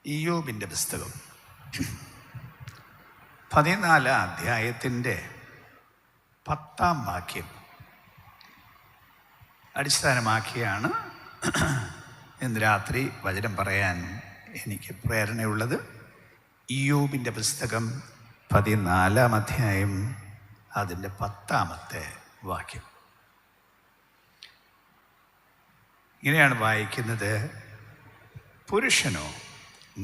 ഇയ്യോബിൻ്റെ പുസ്തകം 14 അധ്യായത്തിൻ്റെ 10 വാക്യം അടിസ്ഥാനമാക്കിയാണ് ഇന്ന് രാത്രി വചനം പറയാൻ എനിക്ക് പ്രേരണയുള്ളത്. ഇയ്യോബിൻ്റെ പുസ്തകം 14 അധ്യായം അതിൻ്റെ 10 വാക്യം ഇങ്ങനെയാണ് വായിക്കുന്നത്. പുരുഷനോ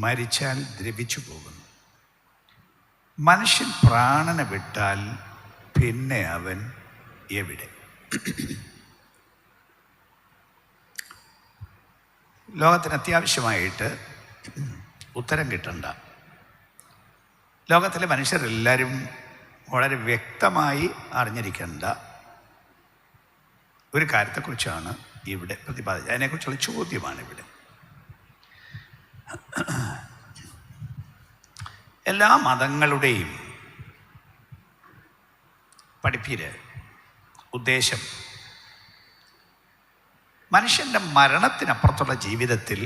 മരിച്ചാൽ ദ്രവിച്ചു പോകുന്നു, മനുഷ്യൻ പ്രാണനെ വിട്ടാൽ പിന്നെ അവൻ എവിടെ? ലോകത്തിന് അത്യാവശ്യമായിട്ട് ഉത്തരം കിട്ടണ്ട. ലോകത്തിലെ മനുഷ്യരെല്ലാവരും വളരെ വ്യക്തമായി അറിഞ്ഞിരിക്കേണ്ട ഒരു കാര്യത്തെക്കുറിച്ചാണ് ഇവിടെ പ്രതിപാദിച്ചത്. അതിനെക്കുറിച്ചുള്ള ചോദ്യമാണ് ഇവിടെ. എല്ലാ മതങ്ങളുടെയും പഠിപ്പില് ഉദ്ദേശം മനുഷ്യൻ്റെ മരണത്തിനപ്പുറത്തുള്ള ജീവിതത്തിൽ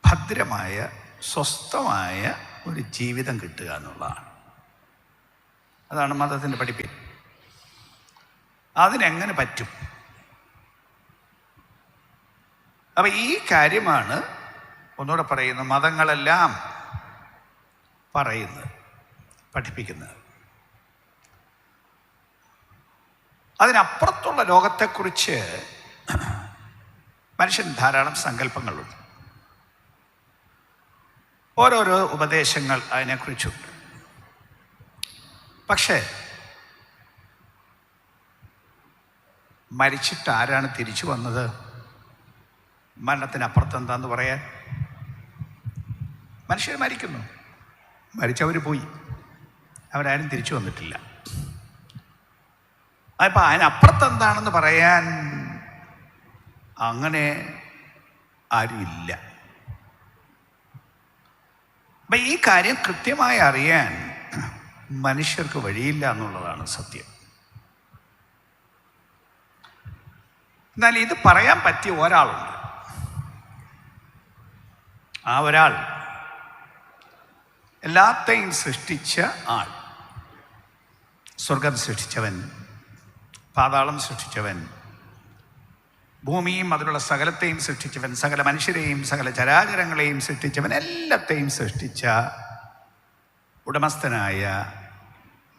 ഭദ്രമായ സ്വസ്ഥമായ ഒരു ജീവിതം കിട്ടുക എന്നുള്ളതാണ്. അതാണ് മതത്തിൻ്റെ പഠിപ്പിൽ. അതിനെങ്ങനെ പറ്റും? അപ്പം ഈ കാര്യമാണ് ഒന്നുകൂടെ പറയുന്നത്, മതങ്ങളെല്ലാം പറയുന്നത്, പഠിപ്പിക്കുന്നത്. അതിനപ്പുറത്തുള്ള ലോകത്തെക്കുറിച്ച് മനുഷ്യൻ ധാരാളം സങ്കല്പങ്ങളുണ്ട്. ഓരോരോ ഉപദേശങ്ങൾ അതിനെക്കുറിച്ചുണ്ട്. പക്ഷേ മരിച്ചിട്ട് ആരാണ് തിരിച്ചു വന്നത്? മരണത്തിനപ്പുറത്ത് എന്താന്ന് പറയാൻ? മനുഷ്യർ മരിക്കുന്നു, മരിച്ചവർ പോയി, അവരാരും തിരിച്ചു വന്നിട്ടില്ല. അപ്പം അതിനപ്പുറത്ത് എന്താണെന്ന് പറയാൻ അങ്ങനെ ആരുമില്ല. അപ്പം ഈ കാര്യം കൃത്യമായി അറിയാൻ മനുഷ്യർക്ക് വഴിയില്ല എന്നുള്ളതാണ് സത്യം. എന്നാൽ ഇത് പറയാൻ പറ്റിയ ഒരാളുണ്ട്. ആ ഒരാൾ എല്ലാത്തെയും സൃഷ്ടിച്ച ആൾ. സ്വർഗം സൃഷ്ടിച്ചവൻ, പാതാളം സൃഷ്ടിച്ചവൻ, ഭൂമിയും അതിലുള്ള സകലത്തെയും സൃഷ്ടിച്ചവൻ, സകല മനുഷ്യരെയും സകല ചരാചരങ്ങളെയും സൃഷ്ടിച്ചവൻ, എല്ലാത്തെയും സൃഷ്ടിച്ച ഉടമസ്ഥനായ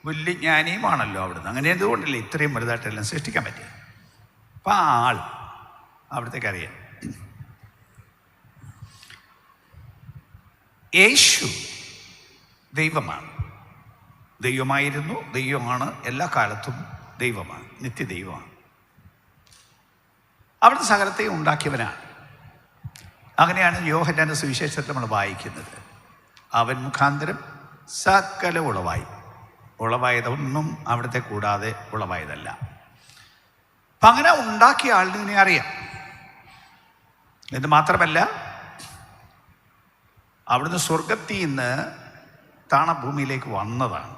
വലിയ ജ്ഞാനിയുമാണല്ലോ അവിടുന്ന്. അങ്ങനെ എന്തുകൊണ്ടല്ലേ ഇത്രയും വലുതായിട്ടെല്ലാം സൃഷ്ടിക്കാൻ പറ്റിയത്? അപ്പം ആ ആൾ അവിടത്തേക്ക് അറിയാം. യേശു ദൈവമാണ്, ദൈവമായിരുന്നു, ദൈവമാണ്, എല്ലാ കാലത്തും ദൈവമാണ്, നിത്യദൈവമാണ്. അവിടുത്തെ സകലത്തെയും ഉണ്ടാക്കിയവനാണ്. അങ്ങനെയാണ് യോഹന്നാന്റെ സുവിശേഷത്തിൽ നമ്മൾ വായിക്കുന്നത്. അവൻ മുഖാന്തരം സകല ഉളവായതൊന്നും അവിടുത്തെ കൂടാതെ ഉളവായതല്ല. അപ്പം അങ്ങനെ ഉണ്ടാക്കിയ ആളിനെ അറിയാം. എന്ന് മാത്രമല്ല, അവിടുന്ന് സ്വർഗത്തിൽ നിന്ന് താണഭൂമിയിലേക്ക് വന്നതാണ്.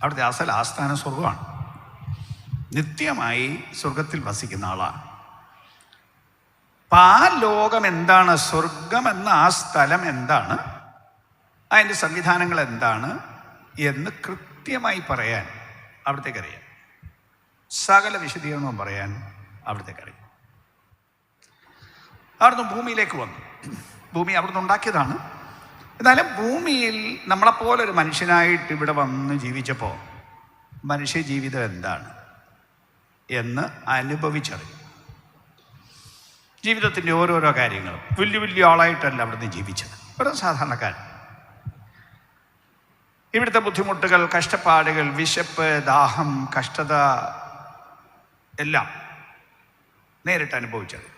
അവിടുത്തെ അസൽ ആസ്ഥാനം സ്വർഗമാണ്. നിത്യമായി സ്വർഗത്തിൽ വസിക്കുന്ന ആളാണ്. അപ്പം ആ ലോകം എന്താണ്, സ്വർഗം എന്ന ആ സ്ഥലം എന്താണ്, അതിൻ്റെ സംവിധാനങ്ങൾ എന്താണ് എന്ന് കൃത്യമായി പറയാൻ അവിടത്തേക്കറിയാം. സകല വിശദീകരണവും പറയാൻ അവിടത്തേക്കറിയാം. അവിടുന്ന് ഭൂമിയിലേക്ക് വന്നു. ഭൂമി അവിടുന്ന് ഉണ്ടാക്കിയതാണ്. എന്നാലും ഭൂമിയിൽ നമ്മളെപ്പോലൊരു മനുഷ്യനായിട്ട് ഇവിടെ വന്ന് ജീവിച്ചപ്പോൾ മനുഷ്യ ജീവിതം എന്താണ് എന്ന് അനുഭവിച്ചറിയും. ജീവിതത്തിൻ്റെ ഓരോരോ കാര്യങ്ങളും വലിയ വലിയ ആളായിട്ടല്ല അവിടുന്ന് ജീവിച്ചത്. ഒരു സാധാരണക്കാരൻ. ഇവിടുത്തെ ബുദ്ധിമുട്ടുകൾ, കഷ്ടപ്പാടുകൾ, വിശപ്പ്, ദാഹം, കഷ്ടത എല്ലാം നേരിട്ട് അനുഭവിച്ചത്.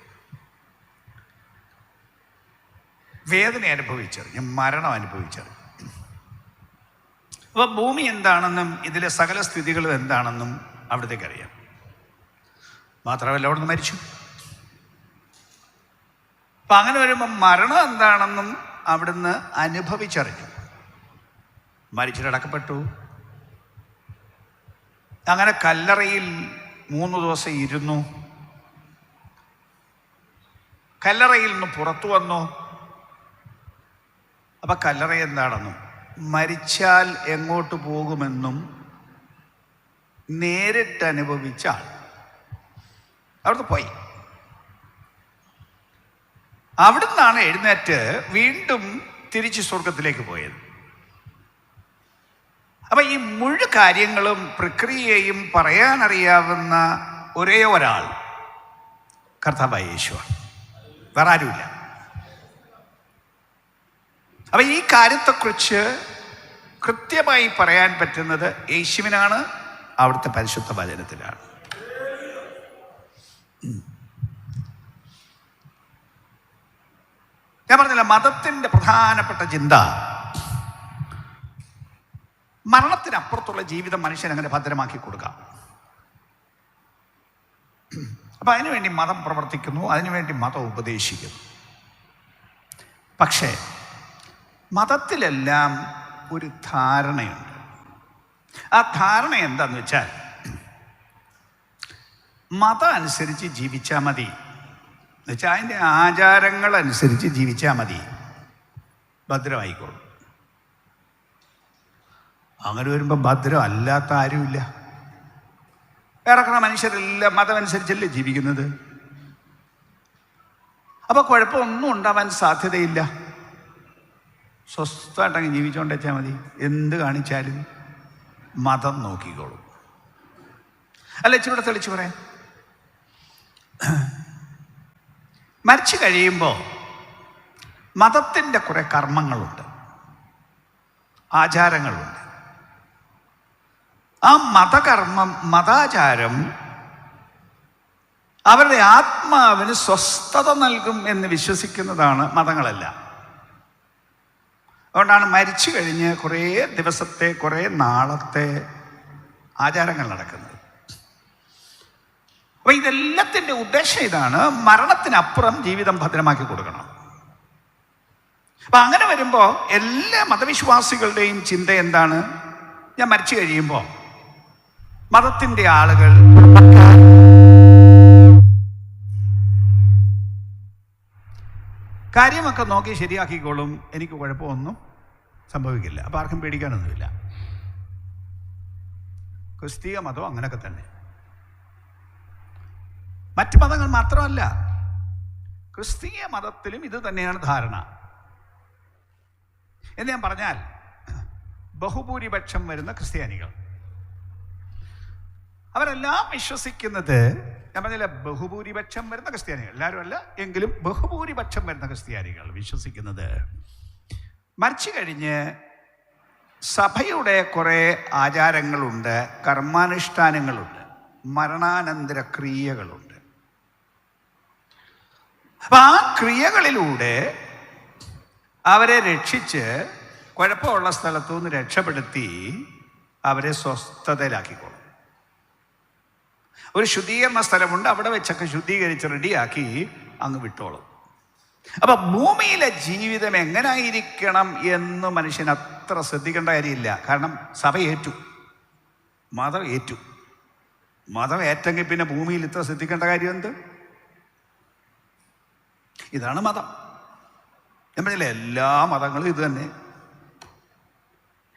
വേദന അനുഭവിച്ചറിഞ്ഞ്, മരണം അനുഭവിച്ചറിഞ്ഞ്. അപ്പോൾ ഭൂമി എന്താണെന്നും ഇതിലെ സകല സ്ഥിതികളും എന്താണെന്നും അവിടത്തേക്ക് അറിയാം. മാത്രമല്ല അവിടുന്ന് മരിച്ചു. അപ്പം അങ്ങനെ വരുമ്പോൾ മരണം എന്താണെന്നും അവിടുന്ന് അനുഭവിച്ചറിഞ്ഞു. മരിച്ചിട്ടടക്കപ്പെട്ടു. അങ്ങനെ കല്ലറയിൽ 3 ദിവസം ഇരുന്നു. കല്ലറയിൽ നിന്ന് പുറത്തു വന്നു. അപ്പം കല്ലറ എന്താണെന്നും മരിച്ചാൽ എങ്ങോട്ട് പോകുമെന്നും നേരിട്ട് അനുഭവിച്ച ആൾ അവിടുന്ന് പോയി. അവിടുന്നാണ് എഴുന്നേറ്റ് വീണ്ടും തിരിച്ച് സ്വർഗത്തിലേക്ക് പോയത്. അപ്പം ഈ മുഴുവൻ കാര്യങ്ങളും പ്രക്രിയയും പറയാനറിയാവുന്ന ഒരേ ഒരാൾ കർത്താവായ യേശുവാണ്, വേറെ ആരുമില്ല. അപ്പം ഈ കാര്യത്തെക്കുറിച്ച് കൃത്യമായി പറയാൻ പറ്റുന്നത് യേശുവിനാണ്, അവിടുത്തെ പരിശുദ്ധ വചനത്തിലാണ്. ഞാൻ പറഞ്ഞില്ല, മതത്തിൻ്റെ പ്രധാനപ്പെട്ട ചിന്ത മരണത്തിനപ്പുറത്തുള്ള ജീവിതം മനുഷ്യൻ അങ്ങനെ ഭദ്രമാക്കി കൊടുക്കാം. അപ്പം അതിനുവേണ്ടി മതം പ്രവർത്തിക്കുന്നു, അതിനുവേണ്ടി മതം ഉപദേശിക്കുന്നു. പക്ഷേ മതത്തിലെല്ലാം ഒരു ധാരണയുണ്ട്. ആ ധാരണ എന്താന്ന് വെച്ചാൽ മതം അനുസരിച്ച് ജീവിച്ചാൽ മതി, എന്നുവെച്ചാൽ അതിൻ്റെ ആചാരങ്ങൾ അനുസരിച്ച് ജീവിച്ചാൽ മതി, ഭദ്രമായിക്കോളും. അങ്ങനെ വരുമ്പോൾ ഭദ്രം അല്ലാത്ത ആരുമില്ല. ഏറെക്കുറെ മനുഷ്യരെല്ലാം മതം അനുസരിച്ചല്ലേ ജീവിക്കുന്നത്. അപ്പോൾ കുഴപ്പമൊന്നും ഉണ്ടാവാൻ സാധ്യതയില്ല. സ്വസ്ഥമായിട്ടങ്ങ് ജീവിച്ചുകൊണ്ട് വെച്ചാൽ മതി, എന്ത് കാണിച്ചാലും മതം നോക്കിക്കോളും. അല്ല, ഇച്ചിരൂടെ തെളിച്ചു പറയാം. മരിച്ചു കഴിയുമ്പോൾ മതത്തിൻ്റെ കുറേ കർമ്മങ്ങളുണ്ട്, ആചാരങ്ങളുണ്ട്. ആ മതകർമ്മം, മതാചാരം അവരുടെ ആത്മാവിന് സ്വസ്ഥത നൽകും എന്ന് വിശ്വസിക്കുന്നതാണ് മതങ്ങളെല്ലാം. അതുകൊണ്ടാണ് മരിച്ചു കഴിഞ്ഞ് കുറേ ദിവസത്തെ, കുറേ നാളത്തെ ആചാരങ്ങൾ നടക്കുന്നത്. അപ്പോൾ ഇതെല്ലാത്തിൻ്റെ ഉദ്ദേശം ഇതാണ്, മരണത്തിനപ്പുറം ജീവിതം ഭദ്രമാക്കി കൊടുക്കണം. അപ്പം അങ്ങനെ വരുമ്പോൾ എല്ലാ മതവിശ്വാസികളുടെയും ചിന്ത എന്താണ്? ഞാൻ മരിച്ചു കഴിയുമ്പോൾ മതത്തിൻ്റെ ആളുകൾ കാര്യമൊക്കെ നോക്കി ശരിയാക്കിക്കോളും, എനിക്ക് കുഴപ്പമൊന്നും സംഭവിക്കില്ല, അപ്പം ആർക്കും പേടിക്കാനൊന്നുമില്ല. ക്രിസ്തീയ മതം അങ്ങനെയൊക്കെ തന്നെ. മറ്റ് മതങ്ങൾ മാത്രമല്ല, ക്രിസ്തീയ മതത്തിലും ഇത് തന്നെയാണ് ധാരണ. എന്ന് ഞാൻ പറഞ്ഞാൽ, ബഹുഭൂരിപക്ഷം വരുന്ന ക്രിസ്ത്യാനികൾ അവരെല്ലാം വിശ്വസിക്കുന്നത്, ഞാൻ പറഞ്ഞില്ല ബഹുഭൂരിപക്ഷം വരുന്ന ക്രിസ്ത്യാനികൾ, എല്ലാവരും അല്ല എങ്കിലും ബഹുഭൂരിപക്ഷം വരുന്ന ക്രിസ്ത്യാനികൾ വിശ്വസിക്കുന്നത് മരിച്ചു കഴിഞ്ഞ് സഭയുടെ കുറേ ആചാരങ്ങളുണ്ട്, കർമാനുഷ്ഠാനങ്ങളുണ്ട്, മരണാനന്തര ക്രിയകളുണ്ട്. അപ്പം ആ ക്രിയകളിലൂടെ അവരെ രക്ഷിച്ച് കുഴപ്പമുള്ള സ്ഥലത്തു നിന്ന് രക്ഷപ്പെടുത്തി അവരെ സ്വസ്ഥതയിലാക്കിക്കോളും. ഒരു ശുദ്ധീകരണ സ്ഥലമുണ്ട്, അവിടെ വെച്ചൊക്കെ ശുദ്ധീകരിച്ച് റെഡിയാക്കി അങ്ങ് വിട്ടോളും. അപ്പൊ ഭൂമിയിലെ ജീവിതം എങ്ങനായിരിക്കണം എന്ന് മനുഷ്യൻ അത്ര ശ്രദ്ധിക്കേണ്ട കാര്യമില്ല. കാരണം സഭ ഏറ്റു, മതം ഏറ്റു. മതം ഏറ്റെങ്കിൽ പിന്നെ ഭൂമിയിൽ ഇത്ര ശ്രദ്ധിക്കേണ്ട കാര്യം എന്ത്? ഇതാണ് മതം. ഞാൻ പറഞ്ഞില്ലേ, എല്ലാ മതങ്ങളും ഇത് തന്നെ.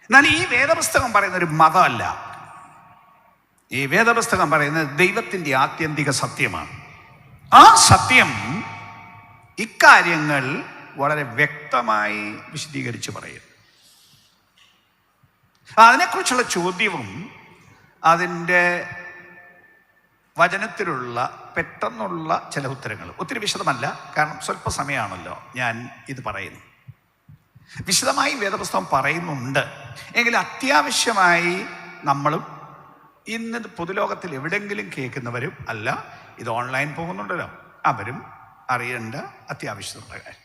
എന്നാൽ ഈ വേദപുസ്തകം പറയുന്ന ഒരു മതമല്ല. ഈ വേദപുസ്തകം പറയുന്നത് ദൈവത്തിൻ്റെ ആത്യന്തിക സത്യമാണ്. ആ സത്യം ഇക്കാര്യങ്ങൾ വളരെ വ്യക്തമായി വിശദീകരിച്ച് പറയും. അതിനെക്കുറിച്ചുള്ള ചോദ്യവും അതിൻ്റെ വചനത്തിലുള്ള പെട്ടെന്നുള്ള ചില ഉത്തരങ്ങൾ, ഒത്തിരി വിശദമല്ല, കാരണം സ്വല്പ സമയമാണല്ലോ ഞാൻ ഇത് പറയുന്നു. വിശദമായി വേദപുസ്തകം പറയുന്നുണ്ട് എങ്കിൽ അത്യാവശ്യമായി നമ്മളും ഇന്ന് പൊതുലോകത്തിൽ എവിടെയെങ്കിലും കേൾക്കുന്നവരും അല്ല, ഇത് ഓൺലൈൻ പോകുന്നുണ്ടല്ലോ, അവരും അറിയേണ്ട അത്യാവശ്യമുള്ള കാര്യം.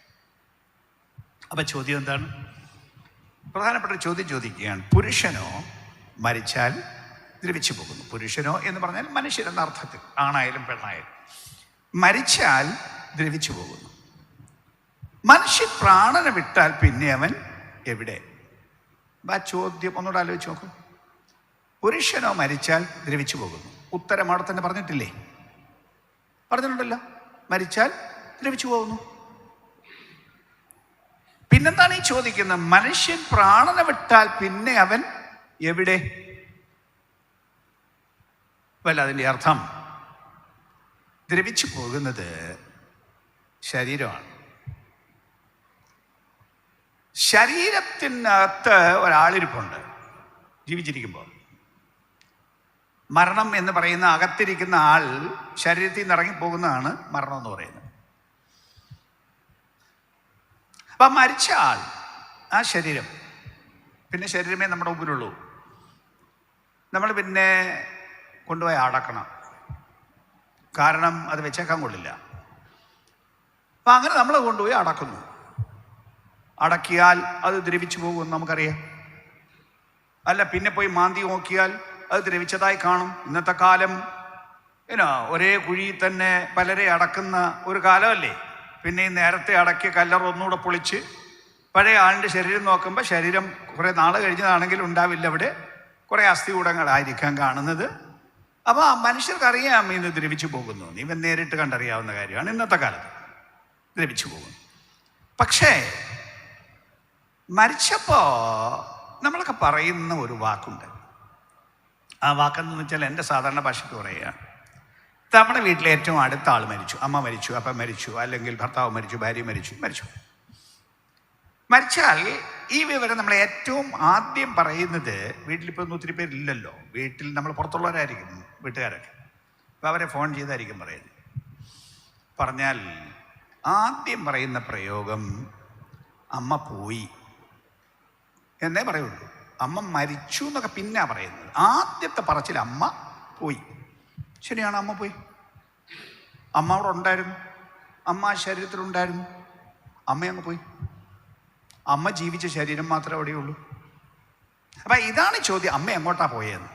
അപ്പം ചോദ്യം എന്താണ്? പ്രധാനപ്പെട്ട ചോദ്യം ചോദിക്കുകയാണ്, പുരുഷനോ മരിച്ചാൽ ദ്രവിച്ചു പോകുന്നു. പുരുഷനോ എന്ന് പറഞ്ഞാൽ മനുഷ്യരെന്ന അർത്ഥത്തിൽ, ആണായാലും പെണ്ണായാലും, മരിച്ചാൽ ദ്രവിച്ചു പോകുന്നു. മനുഷ്യൻ പ്രാണനെ വിട്ടാൽ പിന്നെ അവൻ എവിടെ? ആ ചോദ്യം ഒന്നുകൂടെ ആലോചിച്ച് നോക്കൂ. പുരുഷനോ മരിച്ചാൽ ദ്രവിച്ചു പോകുന്നു. ഉത്തരം അവിടെ തന്നെ പറഞ്ഞിട്ടില്ലേ? പറഞ്ഞിട്ടുണ്ടല്ലോ, മരിച്ചാൽ ദ്രവിച്ചു പോകുന്നു. പിന്നെന്താണ് ഈ ചോദിക്കുന്നത്? മനുഷ്യൻ പ്രാണനെ വിട്ടാൽ പിന്നെ അവൻ എവിടെ? വല്ല അതിൻ്റെ അർത്ഥം ദ്രവിച്ചു പോകുന്നത് ശരീരമാണ്. ശരീരത്തിനകത്ത് ഒരാളിരിപ്പുണ്ട് ജീവിച്ചിരിക്കുമ്പോൾ. മരണം എന്ന് പറയുന്ന അകത്തിരിക്കുന്ന ആൾ ശരീരത്തിൽ നിന്ന് ഇറങ്ങിപ്പോകുന്നതാണ് മരണം എന്ന് പറയുന്നത്. അപ്പം മരിച്ച ആൾ, ആ ശരീരം, പിന്നെ ശരീരമേ നമ്മുടെ മുമ്പിലുള്ളൂ. നമ്മൾ പിന്നെ കൊണ്ടുപോയി അടക്കണം, കാരണം അത് വെച്ചേക്കാൻ കൊള്ളില്ല. അപ്പം അങ്ങനെ നമ്മൾ കൊണ്ടുപോയി അടക്കുന്നു. അടക്കിയാൽ അത് ദ്രവിച്ചു പോകുമെന്ന് നമുക്കറിയാം. അല്ല, പിന്നെ പോയി മാന്തി നോക്കിയാൽ അത് ദ്രവിച്ചതായി കാണും. ഇന്നത്തെ കാലം ഒരേ കുഴിയിൽ തന്നെ പലരെ അടക്കുന്ന ഒരു കാലമല്ലേ. പിന്നെ ഈ നേരത്തെ അടക്കിയ കല്ലറ ഒന്നുകൂടെ പൊളിച്ച് പഴയ ആളിൻ്റെ ശരീരം നോക്കുമ്പോൾ ശരീരം കുറേ നാൾ കഴിഞ്ഞതാണെങ്കിൽ ഉണ്ടാവില്ല, അവിടെ കുറേ അസ്ഥികൂടങ്ങളായിരിക്കാം കാണുന്നത്. അപ്പോൾ ആ മനുഷ്യർക്കറിയാം ഇന്ന് ദ്രവിച്ചു പോകുന്നു. ഇവൻ നേരിട്ട് കണ്ടറിയാവുന്ന കാര്യമാണ്. ഇന്നത്തെ കാലത്ത് ദ്രവിച്ചു പോകുന്നു. പക്ഷേ മരിച്ചപ്പോൾ നമ്മളൊക്കെ പറയുന്ന ഒരു വാക്കുണ്ട്. ആ വാക്കെന്ന് വെച്ചാൽ എൻ്റെ സാധാരണ ഭാഷയ്ക്ക് പറയുക, നമ്മുടെ വീട്ടിലെ ഏറ്റവും അടുത്ത ആൾ മരിച്ചു, അമ്മ മരിച്ചു, അപ്പം മരിച്ചു, അല്ലെങ്കിൽ ഭർത്താവ് മരിച്ചു, ഭാര്യ മരിച്ചു. മരിച്ചാൽ ഈ വിവരം നമ്മൾ ഏറ്റവും ആദ്യം പറയുന്നത്, വീട്ടിലിപ്പോൾ ഒന്നും ഒത്തിരി പേരില്ലല്ലോ, വീട്ടിൽ നമ്മൾ പുറത്തുള്ളവരായിരിക്കും വീട്ടുകാരൊക്കെ, അപ്പോൾ അവരെ ഫോൺ ചെയ്തായിരിക്കും പറയുന്നത്. പറഞ്ഞാൽ ആദ്യം പറയുന്ന പ്രയോഗം അമ്മ പോയി എന്നേ പറയുള്ളൂ. അമ്മ മരിച്ചു എന്നൊക്കെ പിന്നെ പറയുന്നത്. ആദ്യത്തെ പറച്ചിൽ അമ്മ പോയി. ശരിയാണ്, അമ്മ പോയി. അമ്മ അവിടെ ഉണ്ടായിരുന്നു, അമ്മ ആ ശരീരത്തിലുണ്ടായിരുന്നു, അമ്മ അങ്ങ് പോയി. അമ്മ ജീവിച്ച ശരീരം മാത്രമേ അവിടെയുള്ളൂ. അപ്പം ഇതാണ് ചോദ്യം, അമ്മ എങ്ങോട്ടാ പോയെന്ന്.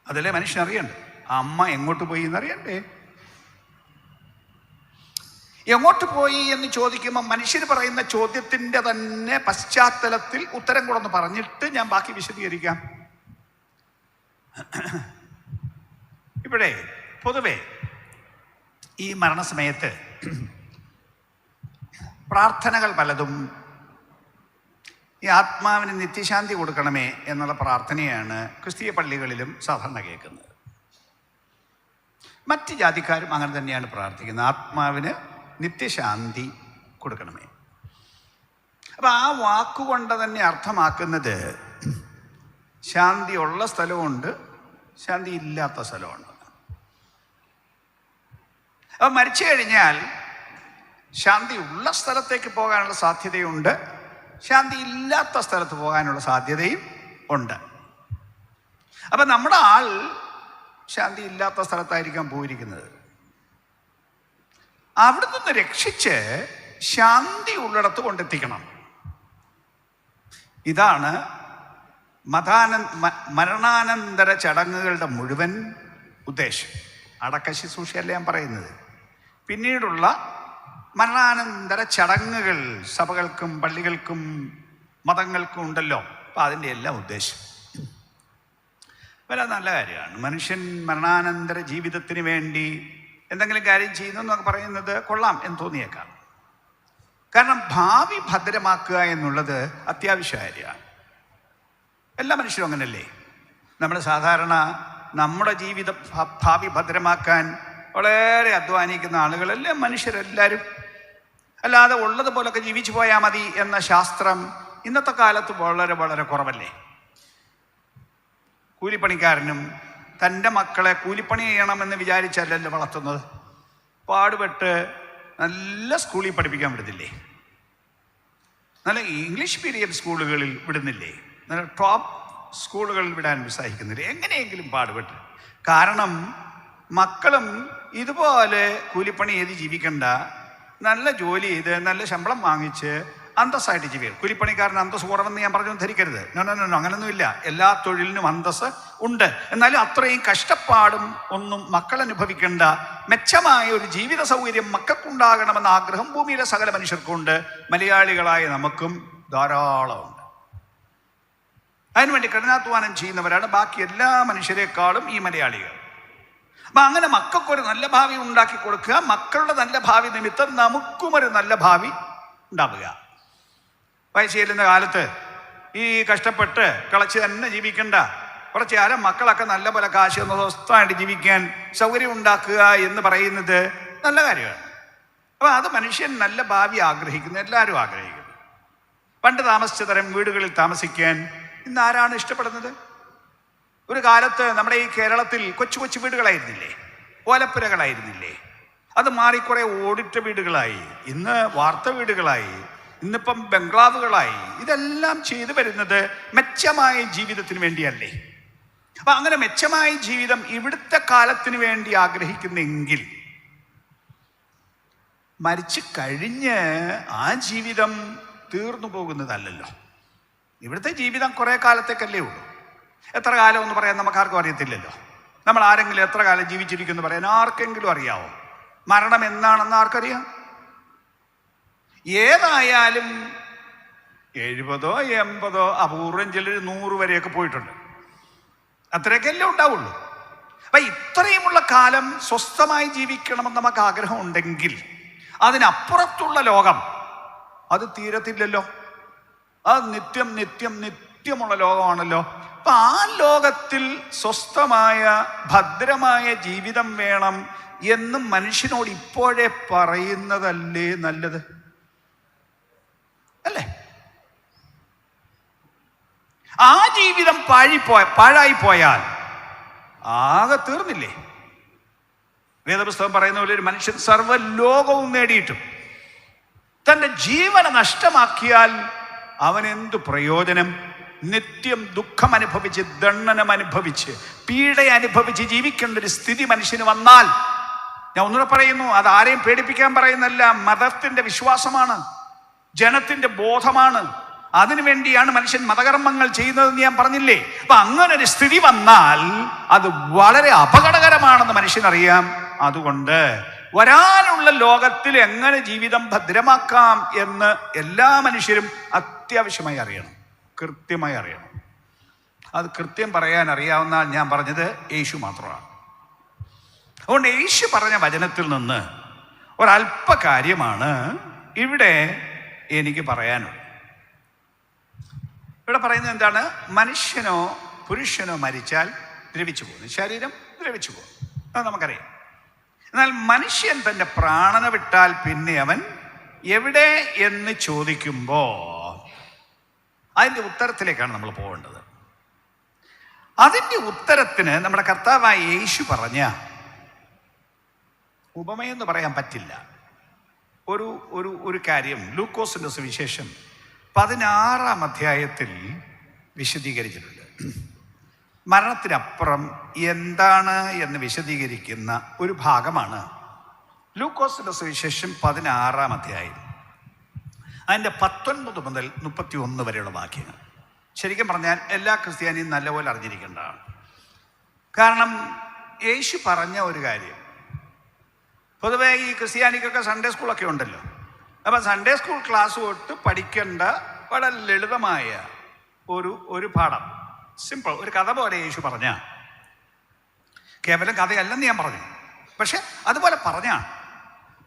അതല്ലേ മനുഷ്യനറിയണ്ടേ, അമ്മ എങ്ങോട്ട് പോയി എന്നറിയണ്ടേ. എങ്ങോട്ട് പോയി എന്ന് ചോദിക്കുമ്പോൾ മനുഷ്യർ പറയുന്ന ചോദ്യത്തിൻ്റെ തന്നെ പശ്ചാത്തലത്തിൽ ഉത്തരം കൂടെ ഒന്ന് പറഞ്ഞിട്ട് ഞാൻ ബാക്കി വിശദീകരിക്കാം. ഇവിടെ പൊതുവെ ഈ മരണസമയത്ത് പ്രാർത്ഥനകൾ പലതും ഈ ആത്മാവിന് നിത്യശാന്തി കൊടുക്കണമേ എന്നുള്ള പ്രാർത്ഥനയാണ് ക്രിസ്തീയ പള്ളികളിലും സാധാരണ കേൾക്കുന്നത്. മറ്റ് ജാതിക്കാരും അങ്ങനെ തന്നെയാണ് പ്രാർത്ഥിക്കുന്നത്, ആത്മാവിന് നിത്യശാന്തി കൊടുക്കണമേ. അപ്പം ആ വാക്കുകൊണ്ട് തന്നെ അർത്ഥമാക്കുന്നത് ശാന്തി ഉള്ള സ്ഥലമുണ്ട്, ശാന്തി ഇല്ലാത്ത സ്ഥലമുണ്ട്. അപ്പം മരിച്ചു കഴിഞ്ഞാൽ ശാന്തി ഉള്ള സ്ഥലത്തേക്ക് പോകാനുള്ള സാധ്യതയുണ്ട്, ശാന്തി ഇല്ലാത്ത സ്ഥലത്ത് പോകാനുള്ള സാധ്യതയും ഉണ്ട്. അപ്പം നമ്മുടെ ആൾ ശാന്തി ഇല്ലാത്ത സ്ഥലത്തായിരിക്കാം പോയിരിക്കുന്നത്. അവിടെ നിന്ന് രക്ഷിച്ച് ശാന്തി ഉള്ളിടത്ത് കൊണ്ടെത്തിക്കണം. ഇതാണ് മരണാനന്തര ചടങ്ങുകളുടെ മുഴുവൻ ഉദ്ദേശം. അടക്ക ശുശ്രൂഷയല്ല ഞാൻ പറയുന്നത്, പിന്നീടുള്ള മരണാനന്തര ചടങ്ങുകൾ സഭകൾക്കും പള്ളികൾക്കും മതങ്ങൾക്കും ഉണ്ടല്ലോ. അപ്പം അതിൻ്റെ എല്ലാം ഉദ്ദേശം വളരെ നല്ല കാര്യമാണ്. മനുഷ്യൻ മരണാനന്തര ജീവിതത്തിന് വേണ്ടി എന്തെങ്കിലും കാര്യം ചെയ്യുന്നു എന്നൊക്കെ പറയുന്നത് കൊള്ളാം എന്ന് തോന്നിയേക്കാം. കാരണം ഭാവി ഭദ്രമാക്കുക എന്നുള്ളത് അത്യാവശ്യ കാര്യമാണ്. എല്ലാ മനുഷ്യരും അങ്ങനല്ലേ. നമ്മൾ സാധാരണ നമ്മുടെ ഭാവി ഭദ്രമാക്കാൻ വളരെ അധ്വാനിക്കുന്ന ആളുകളല്ലേ മനുഷ്യരെല്ലാവരും. അല്ലാതെ ഉള്ളതുപോലൊക്കെ ജീവിച്ചു പോയാൽ മതി എന്ന ശാസ്ത്രം ഇന്നത്തെ കാലത്ത് വളരെ വളരെ കുറവല്ലേ. കൂലിപ്പണിക്കാരനും തൻ്റെ മക്കളെ കൂലിപ്പണി ചെയ്യണമെന്ന് വിചാരിച്ചല്ലല്ലോ വളർത്തുന്നത്. പാടുപെട്ട് നല്ല സ്കൂളിൽ പഠിപ്പിക്കാൻ വിടുന്നില്ലേ, നല്ല ഇംഗ്ലീഷ് മീഡിയം സ്കൂളുകളിൽ വിടുന്നില്ലേ, നല്ല ടോപ്പ് സ്കൂളുകളിൽ വിടാൻ ഉത്സാഹിക്കുന്നില്ലേ, എങ്ങനെയെങ്കിലും പാടുപെട്ട്. കാരണം മക്കളും ഇതുപോലെ കൂലിപ്പണി ചെയ്ത് ജീവിക്കണ്ട, നല്ല ജോലി ചെയ്ത് നല്ല ശമ്പളം വാങ്ങിച്ച് അന്തസ്സായിട്ട് ജീവിക്കും. കൂലിപ്പണിക്കാരന് അന്തസ് കുറവെന്ന് ഞാൻ പറഞ്ഞു ധരിക്കരുത്. നോ, അങ്ങനൊന്നുമില്ല. എല്ലാ തൊഴിലിനും അന്തസ് ഉണ്ട്. എന്നാലും അത്രയും കഷ്ടപ്പാടും ഒന്നും മക്കൾ അനുഭവിക്കേണ്ട മെച്ചമായ ഒരു ജീവിത സൗകര്യം മക്കൾക്കുണ്ടാകണമെന്ന ആഗ്രഹം ഭൂമിയിലെ സകല മനുഷ്യർക്കുണ്ട്. മലയാളികളായ നമുക്കും ധാരാളമുണ്ട്. അതിനുവേണ്ടി കഠിനാധ്വാനം ചെയ്യുന്നവരാണ് ബാക്കി എല്ലാ മനുഷ്യരെക്കാളും ഈ മലയാളികൾ. അപ്പം അങ്ങനെ മക്കൾക്കൊരു നല്ല ഭാവി ഉണ്ടാക്കി കൊടുക്കുക, മക്കളുടെ നല്ല ഭാവി നിമിത്തം നമുക്കും ഒരു നല്ല ഭാവി ഉണ്ടാവുക. വയസ്സ് ചെല്ലുന്ന കാലത്ത് ഈ കഷ്ടപ്പെട്ട് കളിച്ച് തന്നെ ജീവിക്കണ്ട, കുറച്ച് കാലം മക്കളൊക്കെ നല്ല പോലെ കാശ് ഒന്ന് സ്വസ്ഥമായിട്ട് ജീവിക്കാൻ സൗകര്യം ഉണ്ടാക്കുക എന്ന് പറയുന്നത് നല്ല കാര്യമാണ്. അപ്പോൾ അത് മനുഷ്യൻ നല്ല ഭാവി ആഗ്രഹിക്കുന്നു, എല്ലാവരും ആഗ്രഹിക്കുന്നു. പണ്ട് താമസിച്ച തരം വീടുകളിൽ താമസിക്കാൻ ഇന്ന് ആരാണ് ഇഷ്ടപ്പെടുന്നത്? ഒരു കാലത്ത് നമ്മുടെ ഈ കേരളത്തിൽ കൊച്ചു കൊച്ചു വീടുകളായിരുന്നില്ലേ, ഓലപ്പുരകളായിരുന്നില്ലേ? അത് മാറി കുറെ ഓടിട്ട വീടുകളായി, ഇന്ന് വാർത്ത വീടുകളായി, ഇന്നിപ്പം ബംഗ്ലാവുകളായി. ഇതെല്ലാം ചെയ്തു വരുന്നത് മെച്ചമായ ജീവിതത്തിന് വേണ്ടിയല്ലേ? അപ്പൊ അങ്ങനെ മെച്ചമായ ജീവിതം ഇവിടുത്തെ കാലത്തിന് വേണ്ടി ആഗ്രഹിക്കുന്നെങ്കിൽ മരിച്ചു കഴിഞ്ഞ് ആ ജീവിതം തീർന്നു പോകുന്നതല്ലല്ലോ. ഇവിടുത്തെ ജീവിതം കുറെ കാലത്തേക്കല്ലേ ഉള്ളൂ. എത്ര കാലം എന്ന് പറയാൻ നമുക്ക് ആർക്കും അറിയത്തില്ലല്ലോ. നമ്മൾ ആരെങ്കിലും എത്ര കാലം ജീവിച്ചിരിക്കുമെന്ന് പറയാൻ ആർക്കെങ്കിലും അറിയാവോ? മരണം എന്നാണെന്ന് ആർക്കറിയാം? ഏതായാലും 70 80 അപൂർവം ചിലർ 100 വരെയൊക്കെ പോയിട്ടുണ്ട്. അത്രയൊക്കെയല്ലേ ഉണ്ടാവുള്ളൂ. അപ്പൊ ഇത്രയുമുള്ള കാലം സ്വസ്ഥമായി ജീവിക്കണമെന്ന് നമുക്ക് ആഗ്രഹം ഉണ്ടെങ്കിൽ അതിനപ്പുറത്തുള്ള ലോകം അത് തീരത്തില്ലല്ലോ. അത് നിത്യം നിത്യം നിത്യമുള്ള ലോകമാണല്ലോ. അപ്പൊ ആ ലോകത്തിൽ സ്വസ്ഥമായ ഭദ്രമായ ജീവിതം വേണം എന്ന് മനുഷ്യനോട് ഇപ്പോഴേ പറയുന്നതല്ലേ നല്ലത്? അല്ലേ? ആ ജീവിതം പാഴായി പോയാൽ ആകെ തീർന്നില്ലേ? വേദപുസ്തകം പറയുന്ന പോലെ ഒരു മനുഷ്യൻ സർവ്വലോകവും നേടിയിട്ടും തൻ്റെ ജീവനെ നഷ്ടമാക്കിയാൽ അവൻ എന്തു പ്രയോജനം? നിത്യം ദുഃഖം അനുഭവിച്ച്, ദണ്ഡനം അനുഭവിച്ച്, പീഡ അനുഭവിച്ച് ജീവിക്കേണ്ട ഒരു സ്ഥിതി മനുഷ്യന് വന്നാൽ, ഞാൻ ഒന്നുകൂടെ പറയുന്നു, അത് ആരെയും പേടിപ്പിക്കാൻ പറയുന്നല്ല, മതത്തിന്റെ വിശ്വാസമാണ്, ജനത്തിന്റെ ബോധമാണ്. അതിനുവേണ്ടിയാണ് മനുഷ്യൻ മതകർമ്മങ്ങൾ ചെയ്യുന്നതെന്ന് ഞാൻ പറഞ്ഞില്ലേ? അപ്പൊ അങ്ങനെ ഒരു സ്ഥിതി വന്നാൽ അത് വളരെ അപകടകരമാണെന്ന് മനുഷ്യനറിയാം. അതുകൊണ്ട് വരാനുള്ള ലോകത്തിൽ എങ്ങനെ ജീവിതം ഭദ്രമാക്കാം എന്ന് എല്ലാ മനുഷ്യരും അത്യാവശ്യമായി അറിയണം, കൃത്യമായി അറിയണം. അത് കൃത്യം പറയാൻ അറിയാവുന്ന ഞാൻ പറഞ്ഞത് യേശു മാത്രമാണ്. അതുകൊണ്ട് യേശു പറഞ്ഞ വചനത്തിൽ നിന്ന് ഒരല്പ കാര്യമാണ് ഇവിടെ എനിക്ക് പറയാനുള്ളത്. ഇവിടെ പറയുന്നത് എന്താണ്? മനുഷ്യനോ പുരുഷനോ മരിച്ചാൽ ദ്രവിച്ചു പോകുന്നു, ശരീരം ദ്രവിച്ചു പോകും, അത് നമുക്കറിയാം. എന്നാൽ മനുഷ്യൻ തൻ്റെ പ്രാണനെ വിട്ടാൽ പിന്നെ അവൻ എവിടെ എന്ന് ചോദിക്കുമ്പോൾ അതിൻ്റെ ഉത്തരത്തിലേക്കാണ് നമ്മൾ പോകേണ്ടത്. അതിൻ്റെ ഉത്തരത്തിന് നമ്മുടെ കർത്താവായ യേശു പറഞ്ഞ ഉപമയെന്ന് പറയാൻ പറ്റില്ല. ഒരു കാര്യം ലൂക്കോസിന്റെ സുവിശേഷം 16-ാം അധ്യായത്തിൽ വിശദീകരിച്ചിട്ടുണ്ട്. മരണത്തിനപ്പുറം എന്താണ് എന്ന് വിശദീകരിക്കുന്ന ഒരു ഭാഗമാണ് ലൂക്കോസിന്റെ സുവിശേഷം 16-ാം അധ്യായം. അതിൻ്റെ 19 മുതൽ 31 വരെയുള്ള വാക്യങ്ങൾ ശരിക്കും പറഞ്ഞാൽ എല്ലാ ക്രിസ്ത്യാനിയും നല്ലപോലെ അറിഞ്ഞിരിക്കേണ്ടതാണ്. കാരണം യേശു പറഞ്ഞ ഒരു കാര്യം, പൊതുവെ ഈ ക്രിസ്ത്യാനിക്കൊക്കെ സൺഡേ സ്കൂളൊക്കെ ഉണ്ടല്ലോ. അപ്പം സൺഡേ സ്കൂൾ ക്ലാസ് തൊട്ട് പഠിക്കേണ്ട വളരെ ലളിതമായ ഒരു പാഠം, സിമ്പിൾ ഒരു കഥ പോലെ യേശു പറഞ്ഞ, കേവലം കഥയല്ലെന്ന് ഞാൻ പറഞ്ഞു, പക്ഷെ അതുപോലെ പറഞ്ഞാണ്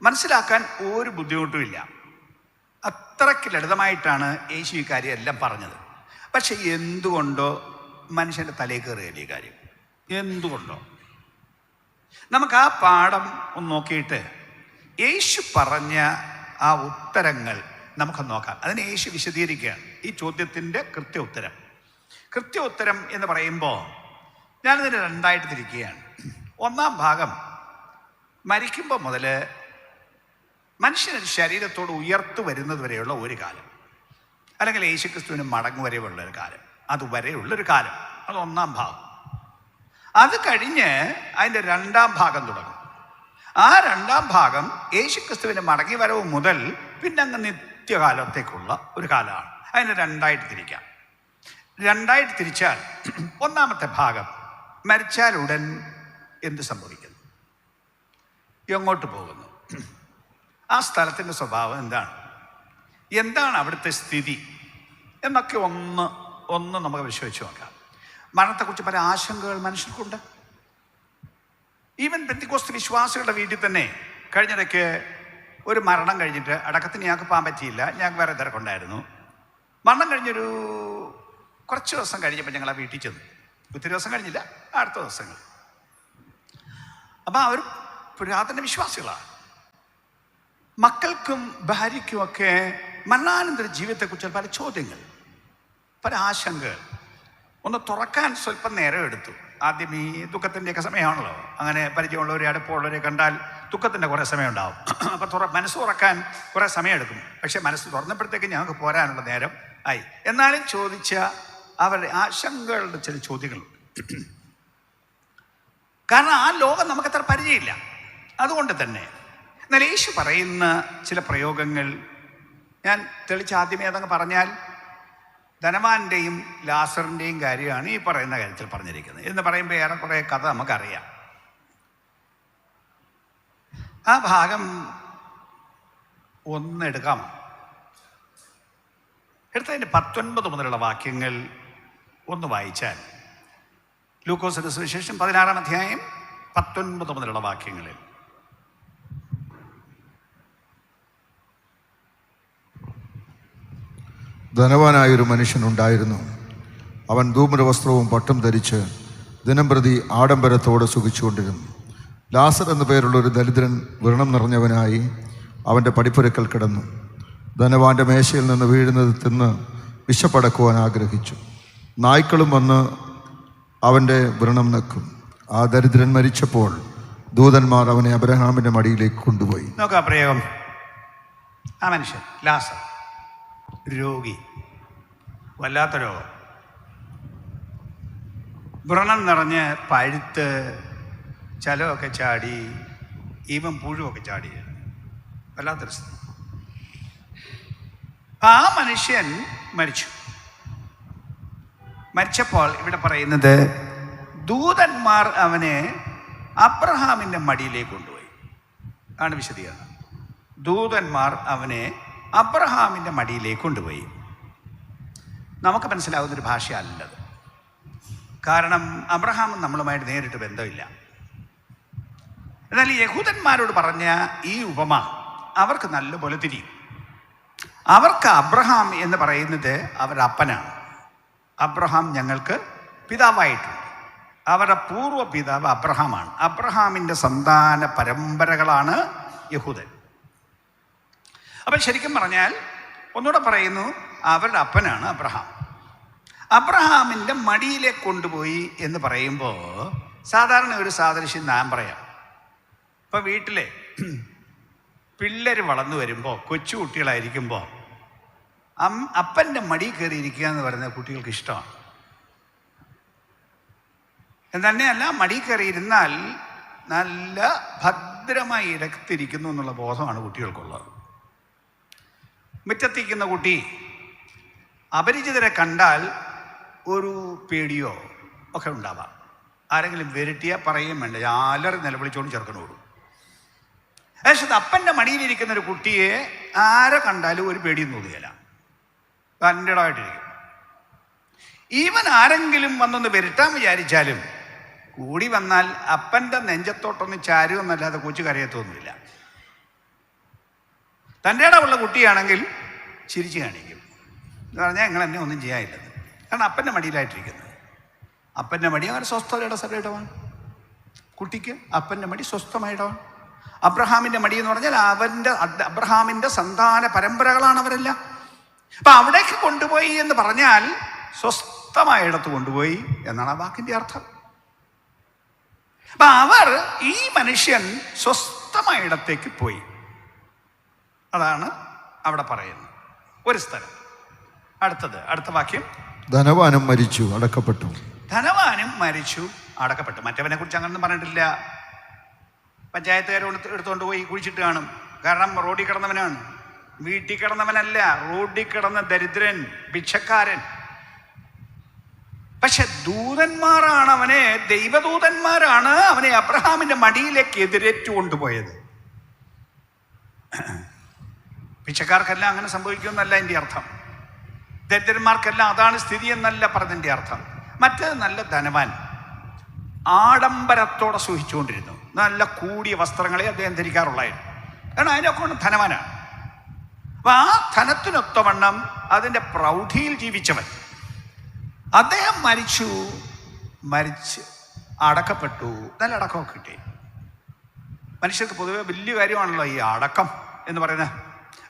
മനസ്സിലാക്കാൻ ഒരു ബുദ്ധിമുട്ടുമില്ല. അത്രയ്ക്ക് ലളിതമായിട്ടാണ് യേശു ഈ കാര്യം എല്ലാം പറഞ്ഞത്. പക്ഷെ എന്തുകൊണ്ടോ മനുഷ്യൻ്റെ തലയിൽ കയറിയല്ലേ ഈ കാര്യം? എന്തുകൊണ്ടോ? നമുക്ക് ആ പാഠം ഒന്ന് നോക്കിയിട്ട് യേശു പറഞ്ഞ ആ ഉത്തരങ്ങൾ നമുക്കൊന്ന് നോക്കാം. അതിന് യേശു വിശദീകരിക്കുകയാണ് ഈ ചോദ്യത്തിൻ്റെ കൃത്യ ഉത്തരം എന്ന് പറയുമ്പോൾ ഞാനിതിനെ 2ആയിട്ട് തിരിക്കുകയാണ്. ഒന്നാം ഭാഗം മരിക്കുമ്പോൾ മുതൽ മനുഷ്യനൊരു ശരീരത്തോട് ഉയർത്തു വരുന്നത് വരെയുള്ള ഒരു കാലം, അല്ലെങ്കിൽ യേശുക്രിസ്തുവിന് മടങ്ങു വരെയുള്ളൊരു കാലം, അതുവരെയുള്ളൊരു കാലം, അത് ഒന്നാം ഭാഗം. അത് കഴിഞ്ഞ് അതിൻ്റെ 2ആം ഭാഗം തുടങ്ങും. ആ 2ആം ഭാഗം യേശുക്രിസ്തുവിൻ്റെ മടങ്ങി വരവ് മുതൽ പിന്നെ അങ്ങ് നിത്യകാലത്തേക്കുള്ള ഒരു കാലമാണ്. അതിനെ 2ആയിട്ട് തിരിക്കാം. 2ആയിട്ട് തിരിച്ചാൽ ഒന്നാമത്തെ ഭാഗം മരിച്ചാൽ ഉടൻ എന്ത് സംഭവിക്കുന്നു, എങ്ങോട്ട് പോകുന്നു, ആ സ്ഥലത്തിൻ്റെ സ്വഭാവം എന്താണ് അവിടുത്തെ സ്ഥിതി എന്നൊക്കെ ഒന്ന് നമുക്ക് വിശ്വസിച്ച് നോക്കാം. മരണത്തെക്കുറിച്ച് പല ആശങ്കകൾ മനുഷ്യർക്കുണ്ട്. ഈവൻ പെന്തിക്കോസ്ത് വിശ്വാസികളുടെ വീട്ടിൽ തന്നെ കഴിഞ്ഞിടയ്ക്ക് ഒരു മരണം കഴിഞ്ഞിട്ട് അടക്കത്തിന് ഞങ്ങൾക്ക് പോകാൻ പറ്റിയില്ല, ഞങ്ങൾക്ക് വേറെ തിരക്കുണ്ടായിരുന്നു. മരണം കഴിഞ്ഞൊരു കുറച്ച് ദിവസം കഴിഞ്ഞപ്പോൾ ഞങ്ങൾ ആ വീട്ടിൽ ചെന്നു. ഒത്തിരി ദിവസം കഴിഞ്ഞില്ല, അടുത്ത ദിവസങ്ങൾ. അപ്പം അവർ പുരാതന വിശ്വാസികളാണ്. മക്കൾക്കും ഭാര്യയ്ക്കുമൊക്കെ മരണാനന്തര ജീവിതത്തെക്കുറിച്ച് പല ചോദ്യങ്ങൾ, പല ആശങ്കകൾ. ഒന്ന് തുറക്കാൻ സ്വല്പം നേരം എടുത്തു. ആദ്യം ഈ ദുഃഖത്തിൻ്റെയൊക്കെ സമയമാണല്ലോ, അങ്ങനെ പരിചയമുള്ളവരെ അടുപ്പമുള്ളവരെ കണ്ടാൽ ദുഃഖത്തിൻ്റെ കുറേ സമയം ഉണ്ടാവും. അപ്പം മനസ്സ് തുറക്കാൻ കുറേ സമയമെടുക്കും. പക്ഷേ മനസ്സ് തുറന്നപ്പോഴത്തേക്ക് ഞങ്ങൾക്ക് പോരാനുള്ള നേരം ആയി. എന്നാലും ചോദിച്ച അവരുടെ ആശങ്കകളുടെ ചില ചോദ്യങ്ങളുണ്ട്. കാരണം ആ ലോകം നമുക്കത്ര പരിചയമില്ല. അതുകൊണ്ട് തന്നെ എന്നാൽ യേശു പറയുന്ന ചില പ്രയോഗങ്ങൾ ഞാൻ തെളിച്ച് ആദ്യമേ അതങ്ങ് പറഞ്ഞാൽ, ധനവാന്റെയും ലാസറിൻ്റെയും കാര്യമാണ് ഈ പറയുന്ന കാര്യത്തിൽ പറഞ്ഞിരിക്കുന്നത്. എന്ന് പറയുമ്പോൾ ഏറെക്കുറെ കഥ നമുക്കറിയാം. ആ ഭാഗം ഒന്നെടുക്കാം. എടുത്തതിൻ്റെ 19 മുതലുള്ള വാക്യങ്ങൾ ഒന്ന് വായിച്ചാൽ, ലൂക്കോസിന്റെ സുവിശേഷം 16-ാം അധ്യായം 19 മുതലുള്ള വാക്യങ്ങളിൽ. ധനവാനായൊരു മനുഷ്യനുണ്ടായിരുന്നു. അവൻ ധൂമ്രവസ്ത്രവും പട്ടും ധരിച്ച് ദിനംപ്രതി ആഡംബരത്തോടെ സുഖിച്ചുകൊണ്ടിരുന്നു. ലാസർ എന്നു പേരുള്ള ഒരു ദരിദ്രൻ വ്രണം നിറഞ്ഞവനായി അവൻ്റെ പടിപ്പുരക്കൽ കിടന്നു. ധനവാന്റെ മേശയിൽ നിന്ന് വീഴുന്നത് തിന്ന് വിശപ്പടക്കുവാൻ ആഗ്രഹിച്ചു. നായ്ക്കളും വന്ന് അവൻ്റെ വ്രണം നക്കും. ആ ദരിദ്രൻ മരിച്ചപ്പോൾ ദൂതന്മാർ അവനെ അബ്രഹാമിൻ്റെ മടിയിലേക്ക് കൊണ്ടുപോയി. നോക്കാം പ്രയോഗം. ആ മനുഷ്യൻ ലാസർ രോഗി, വല്ലാത്ത രോഗം, വ്രണം നിറഞ്ഞ് പഴുത്ത് ചലമൊക്കെ ചാടി, ഈവൻ പുഴുവൊക്കെ ചാടി, വല്ലാത്തൊരു സ്ഥിതി. ആ മനുഷ്യൻ മരിച്ചു. മരിച്ചപ്പോൾ ഇവിടെ പറയുന്നത് ദൂതന്മാർ അവനെ അബ്രഹാമിൻ്റെ മടിയിലേക്ക് കൊണ്ടുപോയി ആണ് വിശദീകരണം. ദൂതന്മാർ അവനെ അബ്രഹാമിൻ്റെ മടിയിലേക്ക് കൊണ്ടുപോയി. നമുക്ക് മനസ്സിലാവുന്നൊരു ഭാഷയല്ലത്. കാരണം അബ്രഹാമും നമ്മളുമായിട്ട് നേരിട്ട് ബന്ധമില്ല. എന്നാൽ യഹൂദന്മാരോട് പറഞ്ഞ ഈ ഉപമ അവർക്ക് നല്ലപോലെ തിരിയും. അവർക്ക് അബ്രഹാം എന്ന് പറയുന്നത് അവരുടെ അപ്പനാണ്. അബ്രഹാം ഞങ്ങൾക്ക് പിതാവായിട്ടുണ്ട്. അവരുടെ പൂർവ്വ പിതാവ് അബ്രഹാമാണ്. അബ്രഹാമിൻ്റെ സന്താന പരമ്പരകളാണ് യഹൂദൻ. അപ്പം ശരിക്കും പറഞ്ഞാൽ ഒന്നുകൂടെ പറയുന്നു, അവരുടെ അപ്പനാണ് അബ്രഹാം. അബ്രഹാമിൻ്റെ മടിയിലേക്ക് കൊണ്ടുപോയി എന്ന് പറയുമ്പോൾ സാധാരണ ഒരു സാദൃശ്യം ഞാൻ പറയാം. ഇപ്പം വീട്ടിലെ പിള്ളേർ വളർന്നു വരുമ്പോൾ, കൊച്ചു കുട്ടികളായിരിക്കുമ്പോൾ അപ്പൻ്റെ മടി കയറിയിരിക്കുക എന്ന് പറയുന്നത് കുട്ടികൾക്ക് ഇഷ്ടമാണ്. തന്നെയല്ല, മടി കയറിയിരുന്നാൽ നല്ല ഭദ്രമായി ഇടത്തിരിക്കുന്നു എന്നുള്ള ബോധമാണ് കുട്ടികൾക്കുള്ളത്. മുറ്റത്തിരിക്കുന്ന കുട്ടി അപരിചിതരെ കണ്ടാൽ ഒരു പേടിയോ ഒക്കെ ഉണ്ടാവാം. ആരെങ്കിലും വിരട്ടിയാൽ പറയുകയും വേണ്ട, ആലറി നിലവിളിച്ചോണ്ട് ചെറുക്കനോടും. പക്ഷേ അപ്പൻ്റെ മടിയിലിരിക്കുന്ന ഒരു കുട്ടിയെ ആരെ കണ്ടാലും ഒരു പേടിയും തോന്നുകയില്ല, തൻ്റെ ഇടമായിട്ടിരിക്കും. ഈവൻ ആരെങ്കിലും വന്നൊന്ന് വിരട്ടാൻ വിചാരിച്ചാലും കൂടി വന്നാൽ അപ്പൻ്റെ നെഞ്ചത്തോട്ടൊന്ന് ചാരുമെന്നല്ലാതെ കൊച്ചു കരയത്തൊന്നുമില്ല. തൻ്റെ ഇടമുള്ള കുട്ടിയാണെങ്കിൽ ചിരിച്ചു കാണിക്കും എന്ന് പറഞ്ഞാൽ നിങ്ങൾ എന്നെ ഒന്നും ചെയ്യാനില്ലെന്ന്. കാരണം അപ്പൻ്റെ മടിയിലായിട്ടിരിക്കുന്നത്. അപ്പൻ്റെ മടി അങ്ങനെ സ്വസ്ഥതയുടെ സ്ഥലയിടമാണ്. കുട്ടിക്ക് അപ്പൻ്റെ മടി സ്വസ്ഥമായിടമാണ്. അബ്രഹാമിൻ്റെ മടി എന്ന് പറഞ്ഞാൽ അബ്രഹാമിൻ്റെ സന്താന പരമ്പരകളാണ് അവരെല്ലാം. അപ്പം അവിടേക്ക് കൊണ്ടുപോയി എന്ന് പറഞ്ഞാൽ സ്വസ്ഥമായ ഇടത്ത് കൊണ്ടുപോയി എന്നാണ് ആ വാക്കിൻ്റെ അർത്ഥം. അപ്പം ഈ മനുഷ്യൻ സ്വസ്ഥമായ ഇടത്തേക്ക് പോയി. അതാണ് അവിടെ പറയുന്നത്. ഒരു സ്ഥലം. അടുത്ത വാക്യം, ധനവാനും മരിച്ചു അടക്കപ്പെട്ടു. ധനവാനും മരിച്ചു അടക്കപ്പെട്ടു. മറ്റവനെ കുറിച്ച് അങ്ങനൊന്നും പറഞ്ഞിട്ടില്ല. പഞ്ചായത്തുകാരോട് എടുത്തുകൊണ്ട് പോയി കുഴിച്ചിട്ട് കാണും. കാരണം റോഡിൽ കിടന്നവനാണ്, വീട്ടിൽ കിടന്നവനല്ല, റോഡിൽ കിടന്ന ദരിദ്രൻ, ഭിക്ഷക്കാരൻ. പക്ഷെ ദൂതന്മാരാണ് അവനെ, ദൈവദൂതന്മാരാണ് അവനെ അബ്രഹാമിൻ്റെ മടിയിലേക്ക് എതിരേറ്റു കൊണ്ടുപോയത്. ഭിക്ഷക്കാർക്കെല്ലാം അങ്ങനെ സംഭവിക്കുമെന്നല്ല എൻ്റെ അർത്ഥം. ദരിദ്രന്മാർക്കെല്ലാം അതാണ് സ്ഥിതി എന്നല്ല പറഞ്ഞതിൻ്റെ അർത്ഥം. മറ്റേത് നല്ല ധനവാൻ ആഡംബരത്തോടെ സൂക്ഷിച്ചുകൊണ്ടിരുന്നു. നല്ല കൂടിയ വസ്ത്രങ്ങളെ അദ്ദേഹം ധരിക്കാറുള്ളായിരുന്നു. കാരണം അതിനൊക്കെ കൊണ്ട് ധനവാനാണ്. അപ്പൊ ആ ധനത്തിനൊത്തവണ്ണം അതിൻ്റെ പ്രൗഢിയിൽ ജീവിച്ചവൻ അദ്ദേഹം മരിച്ച് അടക്കപ്പെട്ടു. നല്ല അടക്കമൊക്കെ കിട്ടി. മനുഷ്യർക്ക് പൊതുവെ വലിയ കാര്യമാണല്ലോ ഈ അടക്കം എന്ന് പറയുന്നത്.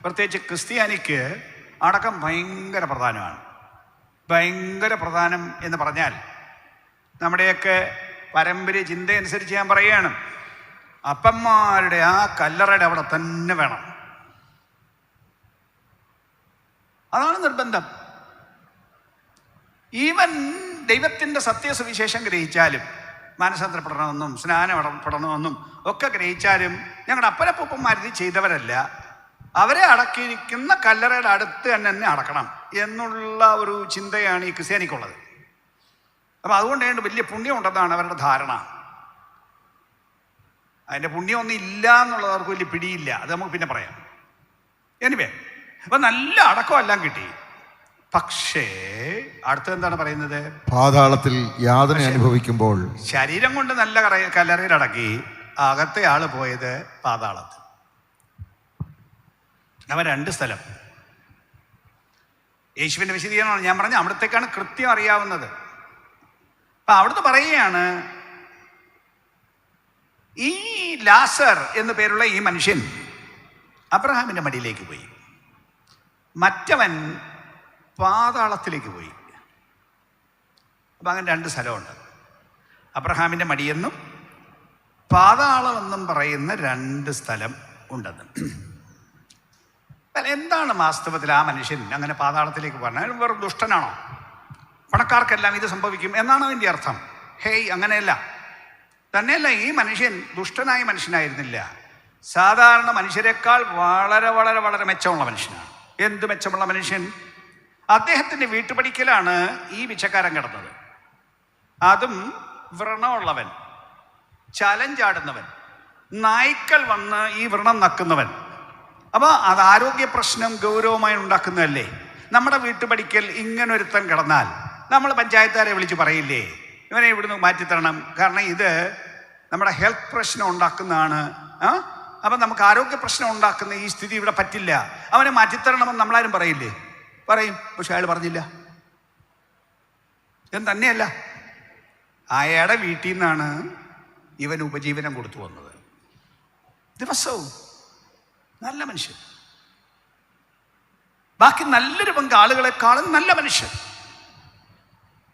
പ്രത്യേകിച്ച് ക്രിസ്ത്യാനിക്ക് അടക്കം ഭയങ്കര പ്രധാനമാണ്. ഭയങ്കര പ്രധാനം എന്ന് പറഞ്ഞാൽ നമ്മുടെയൊക്കെ പാരമ്പര്യ ചിന്തയനുസരിച്ച് ഞാൻ പറയുകയാണ്, അപ്പന്മാരുടെ ആ കല്ലറയുടെ അവിടെ തന്നെ വേണം. അതാണ് നിർബന്ധം. ഈവൻ ദൈവത്തിൻ്റെ സത്യസുവിശേഷം ഗ്രഹിച്ചാലും മാനസാന്തരപ്പെടണമെന്നും സ്നാനപ്പെടണമെന്നും ഒക്കെ ഗ്രഹിച്ചാലും ഞങ്ങളുടെ അപ്പനപ്പൂപ്പന്മാരിത് ചെയ്തവരല്ല. അവരെ അടക്കിയിരിക്കുന്ന കല്ലറയുടെ അടുത്ത് തന്നെ അടക്കണം എന്നുള്ള ഒരു ചിന്തയാണ് ഈ ക്രിസ്ത്യാനിക്കുള്ളത്. അപ്പം അതുകൊണ്ട് വലിയ പുണ്യമുണ്ടെന്നാണ് അവരുടെ ധാരണ. അതിൻ്റെ പുണ്യമൊന്നും ഇല്ല എന്നുള്ളത് അവർക്ക് വലിയ പിടിയില്ല. അത് നമുക്ക് പിന്നെ പറയാം. എനിവേ, അപ്പം നല്ല അടക്കമെല്ലാം കിട്ടി. പക്ഷേ അടുത്തെന്താണ് പറയുന്നത്? പാതാളത്തിൽ യാതന അനുഭവിക്കുമ്പോൾ ശരീരം കൊണ്ട് നല്ല കല്ലറയിൽ അടക്കി, അകത്തെ ആള് പോയത് പാതാളത്തിൽ. അവൻ 2 സ്ഥലം. യേശുവിൻ്റെ വിശദീകരണമാണ് ഞാൻ പറഞ്ഞത്. അവിടത്തേക്കാണ് കൃത്യം അറിയാവുന്നത്. അപ്പൊ അവിടുന്ന് പറയുകയാണ്, ഈ ലാസർ എന്ന് പേരുള്ള ഈ മനുഷ്യൻ അബ്രഹാമിൻ്റെ മടിയിലേക്ക് പോയി, മറ്റവൻ പാതാളത്തിലേക്ക് പോയി. അപ്പം അങ്ങനെ 2 സ്ഥലമുണ്ട്. അബ്രഹാമിൻ്റെ മടിയെന്നും പാതാളമെന്നും പറയുന്ന 2 സ്ഥലം ഉണ്ടെന്ന്. എന്താണ് വാസ്തവത്തിൽ ആ മനുഷ്യൻ അങ്ങനെ പാതാളത്തിലേക്ക് പറഞ്ഞാൽ? വെറും ദുഷ്ടനാണോ? പണക്കാർക്കെല്ലാം ഇത് സംഭവിക്കും എന്നാണ് അതിൻ്റെ അർത്ഥം? ഹേയ്, അങ്ങനെയല്ല. തന്നെയല്ല, ഈ മനുഷ്യൻ ദുഷ്ടനായ മനുഷ്യനായിരുന്നില്ല. സാധാരണ മനുഷ്യരെക്കാൾ വളരെ വളരെ വളരെ മെച്ചമുള്ള മനുഷ്യനാണ്. എന്ത് മെച്ചമുള്ള മനുഷ്യൻ? അദ്ദേഹത്തിൻ്റെ വീട്ടുപടിക്കലാണ് ഈ പിച്ചക്കാരൻ കിടന്നത്. അതും വ്രണമുള്ളവൻ, ചലഞ്ചാടുന്നവൻ, നായ്ക്കൾ വന്ന് ഈ വ്രണം നക്കുന്നവൻ. അപ്പോൾ അത് ആരോഗ്യ പ്രശ്നം ഗൗരവമായി ഉണ്ടാക്കുന്നതല്ലേ? നമ്മുടെ വീട്ടുപടിക്കൽ ഇങ്ങനൊരുത്തൻ കിടന്നാൽ നമ്മൾ പഞ്ചായത്തുകാരെ വിളിച്ച് പറയില്ലേ, ഇവനെ ഇവിടുന്ന് മാറ്റിത്തരണം, കാരണം ഇത് നമ്മുടെ ഹെൽത്ത് പ്രശ്നം ഉണ്ടാക്കുന്നതാണ്. അപ്പം നമുക്ക് ആരോഗ്യ പ്രശ്നം ഉണ്ടാക്കുന്ന ഈ സ്ഥിതി ഇവിടെ പറ്റില്ല, അവനെ മാറ്റിത്തരണമെന്ന് നമ്മളാരും പറയില്ലേ? പറയും. പക്ഷെ അയാൾ പറഞ്ഞില്ല. എന്ന് തന്നെയല്ല, അയാളുടെ വീട്ടിൽ നിന്നാണ് ഇവൻ ഉപജീവനം കൊടുത്തു വന്നത്. ദിവസവും നല്ല മനുഷ്യൻ, ബാക്കി നല്ലൊരു പങ്ക് ആളുകളെക്കാളും നല്ല മനുഷ്യൻ.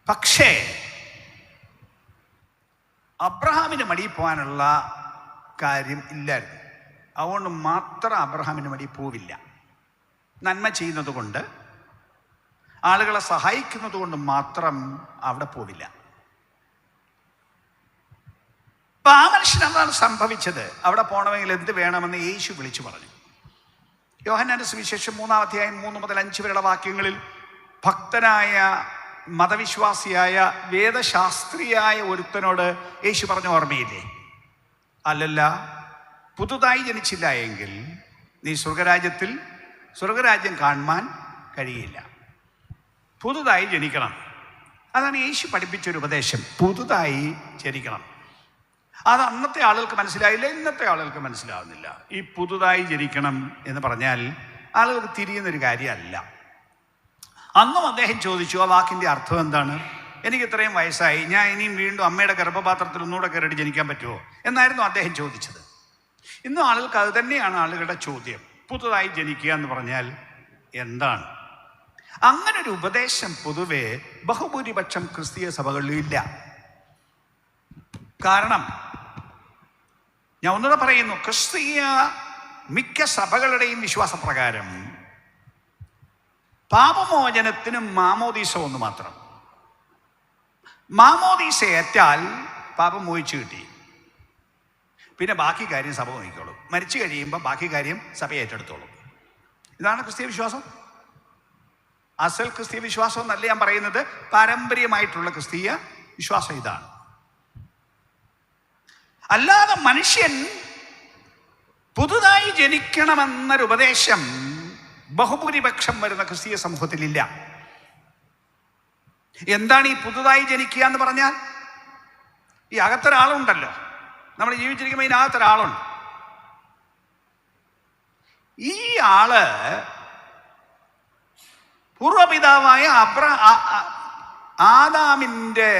പക്ഷേ അബ്രഹാമിന് മടിയിൽ പോകാനുള്ള കാര്യം ഇല്ലായിരുന്നു. അതുകൊണ്ട് മാത്രം അബ്രഹാമിന് മടിയിൽ പോവില്ല. നന്മ ചെയ്യുന്നത് കൊണ്ട്, ആളുകളെ സഹായിക്കുന്നത് കൊണ്ട് മാത്രം അവിടെ പോവില്ല. അപ്പൊ ആ മനുഷ്യൻ എന്താണ് സംഭവിച്ചത്? അവിടെ പോകണമെങ്കിൽ എന്ത് വേണമെന്ന് യേശു വിളിച്ചു പറഞ്ഞു. യോഹന്നാന്റെ സുവിശേഷം 3-ാം അധ്യായം 3 മുതൽ 5 വരെയുള്ള വാക്യങ്ങളിൽ ഭക്തനായ മതവിശ്വാസിയായ വേദശാസ്ത്രിയായ ഒരുത്തനോട് യേശു പറഞ്ഞ ഓർമ്മയില്ലേ? അല്ലല്ല, പുതുതായി ജനിച്ചില്ല എങ്കിൽ നീ സ്വർഗരാജ്യം കാണുവാൻ കഴിയില്ല. പുതുതായി ജനിക്കണം. അതാണ് യേശു പഠിപ്പിച്ചൊരു ഉപദേശം. പുതുതായി ജനിക്കണം. അത് അന്നത്തെ ആളുകൾക്ക് മനസ്സിലായില്ല, ഇന്നത്തെ ആളുകൾക്ക് മനസ്സിലാവുന്നില്ല. ഈ പുതുതായി ജനിക്കണം എന്ന് പറഞ്ഞാൽ ആളുകൾക്ക് തിരിയുന്നൊരു കാര്യമല്ല. അന്നും അദ്ദേഹം ചോദിച്ചു, ആ വാക്കിൻ്റെ അർത്ഥം എന്താണ്? എനിക്ക് ഇത്രയും വയസ്സായി, ഞാൻ ഇനിയും വീണ്ടും അമ്മയുടെ ഗർഭപാത്രത്തിൽ ഒന്നുകൂടെ കയറിയിട്ട് ജനിക്കാൻ പറ്റുമോ എന്നായിരുന്നു അദ്ദേഹം ചോദിച്ചത്. ഇന്നും ആളുകൾക്ക് അത് തന്നെയാണ് ആളുകളുടെ ചോദ്യം. പുതുതായി ജനിക്കുക എന്ന് പറഞ്ഞാൽ എന്താണ്? അങ്ങനൊരു ഉപദേശം പൊതുവെ ബഹുഭൂരിപക്ഷം ക്രിസ്തീയ സഭകളിലും ഇല്ല. കാരണം ഞാൻ ഒന്നുകൂടെ പറയുന്നു, ക്രിസ്തീയ മിക്ക സഭകളുടെയും വിശ്വാസപ്രകാരം പാപമോചനത്തിന് മാമോദീസ ഒന്ന് മാത്രം. മാമോദീസ ഏറ്റാൽ പാപം മോചിച്ചു കിട്ടി. പിന്നെ ബാക്കി കാര്യം സഭ നോക്കിക്കോളും. മരിച്ചു കഴിയുമ്പോൾ ബാക്കി കാര്യം സഭ ഏറ്റെടുത്തോളും. ഇതാണ് ക്രിസ്തീയ വിശ്വാസം. അസൽ ക്രിസ്തീയ വിശ്വാസം എന്നല്ല ഞാൻ പറയുന്നത്, പാരമ്പര്യമായിട്ടുള്ള ക്രിസ്തീയ വിശ്വാസം ഇതാണ്. അല്ലാതെ മനുഷ്യൻ പുതുതായി ജനിക്കണമെന്നൊരു ഉപദേശം ബഹുഭൂരിപക്ഷം വരുന്ന ക്രിസ്തീയ സമൂഹത്തിലില്ല. എന്താണ് ഈ പുതുതായി ജനിക്കുക എന്ന് പറഞ്ഞാൽ? ഈ അകത്തൊരാളുണ്ടല്ലോ, നമ്മൾ ജീവിച്ചിരിക്കുമ്പോൾ ഇതിനകത്തൊരാളുണ്ട്. ഈ ആള് പൂർവപിതാവായ ആദാമിൻ്റെ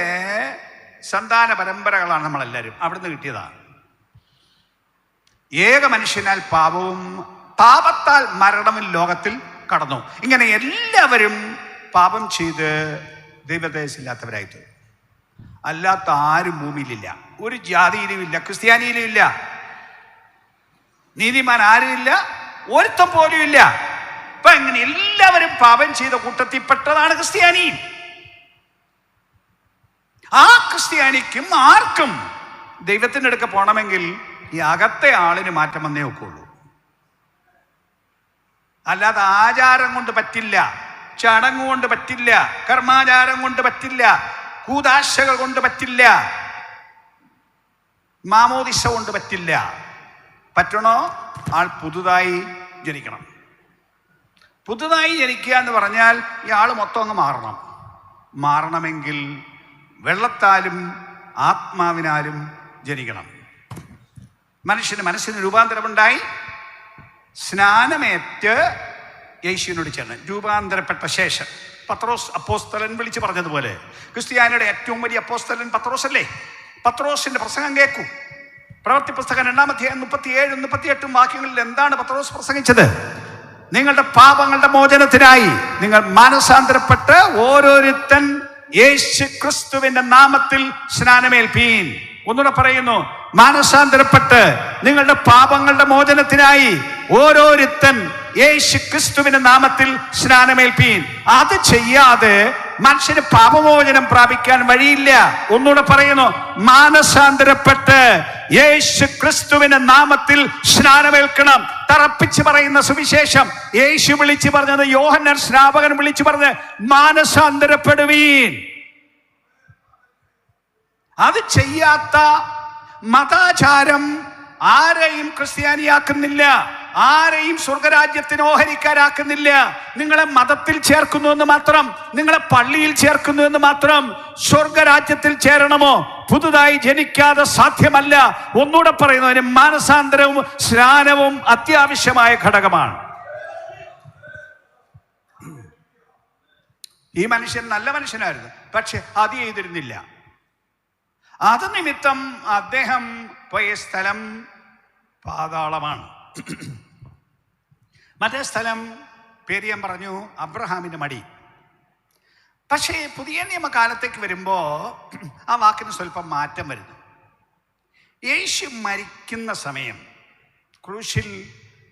സന്താന പരമ്പരകളാണ് നമ്മളെല്ലാവരും. അവിടുന്ന് കിട്ടിയതാണ്. ഏക മനുഷ്യനാൽ പാപത്താൽ മരണവും ലോകത്തിൽ കടന്നു. ഇങ്ങനെ എല്ലാവരും പാപം ചെയ്ത് ദൈവദേശമില്ലാത്തവരായിട്ട്. അല്ലാത്ത ആരും ഭൂമിയിലില്ല. ഒരു ജാതിയിലും ഇല്ല, ക്രിസ്ത്യാനിയിലും ഇല്ല, നീതിമാൻ ആരുമില്ല, ഒരുത്തം പോലും ഇല്ല. അപ്പൊ ഇങ്ങനെ എല്ലാവരും പാപം ചെയ്ത കൂട്ടത്തിൽപ്പെട്ടതാണ് ക്രിസ്ത്യാനി. ആ ക്രിസ്ത്യാനിക്കും ആർക്കും ദൈവത്തിൻ്റെ അടുക്ക പോകണമെങ്കിൽ ഈ അകത്തെ ആളിന് മാറ്റം വന്നേ ഒക്കുള്ളൂ. അല്ലാതെ ആചാരം കൊണ്ട് പറ്റില്ല, ചടങ്ങ് കൊണ്ട് പറ്റില്ല, കർമാചാരം കൊണ്ട് പറ്റില്ല, കൂദാശകൾ കൊണ്ട് പറ്റില്ല, മാമോദിസ കൊണ്ട് പറ്റില്ല. പറ്റണോ? ആൾ പുതുതായി ജനിക്കണം. പുതുതായി ജനിക്കുക എന്ന് പറഞ്ഞാൽ ഈ ആൾ മൊത്തം അങ്ങ് മാറണമെങ്കിൽ വെള്ളത്താലും ആത്മാവിനാലും ജനിക്കണം. മനസ്സിന് രൂപാന്തരമുണ്ടായി സ്നാനമേറ്റ് യേശുവിനോട് ചേർന്ന് രൂപാന്തരപ്പെട്ട ശേഷം പത്രോസ് അപ്പോസ്തലൻ വിളിച്ചു പറഞ്ഞതുപോലെ, ക്രിസ്ത്യാനിയുടെ ഏറ്റവും വലിയ അപ്പോസ്തലൻ പത്രോസ് അല്ലേ? പത്രോസിന്റെ പ്രസംഗം കേൾക്കൂ. പ്രവൃത്തി പുസ്തകം 2-ാം അധ്യായം 37-38 വാക്യങ്ങളിൽ എന്താണ് പത്രോസ് പ്രസംഗിച്ചത്? നിങ്ങളുടെ പാപങ്ങളുടെ മോചനത്തിനായി നിങ്ങൾ മാനസാന്തരപ്പെട്ട് ഓരോരുത്തൻ യേശു ക്രിസ്തുവിന്റെ നാമത്തിൽ സ്നാനമേൽപ്പീൻ. ഒന്നുകൂടെ പറയുന്നു, മാനസാന്തരപ്പെട്ട് നിങ്ങളുടെ പാപങ്ങളുടെ മോചനത്തിനായി ഓരോരുത്തൻ യേശു ക്രിസ്തുവിന്റെ നാമത്തിൽ സ്നാനമേൽപ്പീൻ. അത് ചെയ്യാതെ മനുഷ്യന് പാപമോചനം പ്രാപിക്കാൻ വഴിയില്ല. ഒന്നുകൂടെ പറയുന്നു, മാനസാന്തരപ്പെട്ട് യേശു ക്രിസ്തുവിന്റെ നാമത്തിൽ സ്നാനമേൽക്കണം. തറപ്പിച്ച് പറയുന്ന സുവിശേഷം യേശു വിളിച്ചു പറഞ്ഞത്, യോഹന്നാൻ സ്നാപകൻ വിളിച്ചു പറഞ്ഞത്, മാനസാന്തരപ്പെടുവീൻ. അത് ചെയ്യാത്ത മതാചാരം ആരെയും ക്രിസ്ത്യാനിയാക്കുന്നില്ല, ആരെയും സ്വർഗരാജ്യത്തിന് ഓഹരിക്കാരാക്കുന്നില്ല. നിങ്ങളെ മതത്തിൽ ചേർക്കുന്നു എന്ന് മാത്രം, നിങ്ങളെ പള്ളിയിൽ ചേർക്കുന്നു എന്ന് മാത്രം. സ്വർഗരാജ്യത്തിൽ ചേരണമോ? പുതുതായി ജനിക്കാതെ സാധ്യമല്ല. ഒന്നുകൂടെ പറയുന്നു, അതിന് മാനസാന്തരവും സ്നാനവും അത്യാവശ്യമായ ഘടകമാണ്. ഈ മനുഷ്യൻ നല്ല മനുഷ്യനായിരുന്നു, പക്ഷെ അത് ചെയ്തിരുന്നില്ല. അത് നിമിത്തം അദ്ദേഹം പോയ സ്ഥലം പാതാളമാണ്. മറ്റേ സ്ഥലം പേര് ഞാൻ പറഞ്ഞു, അബ്രഹാമിന്റെ മടി. പക്ഷേ പുതിയ നിയമകാലത്തേക്ക് വരുമ്പോൾ ആ വാക്കിന് സ്വല്പം മാറ്റം വരുന്നു. യേശു മരിക്കുന്ന സമയം ക്രൂശിൽ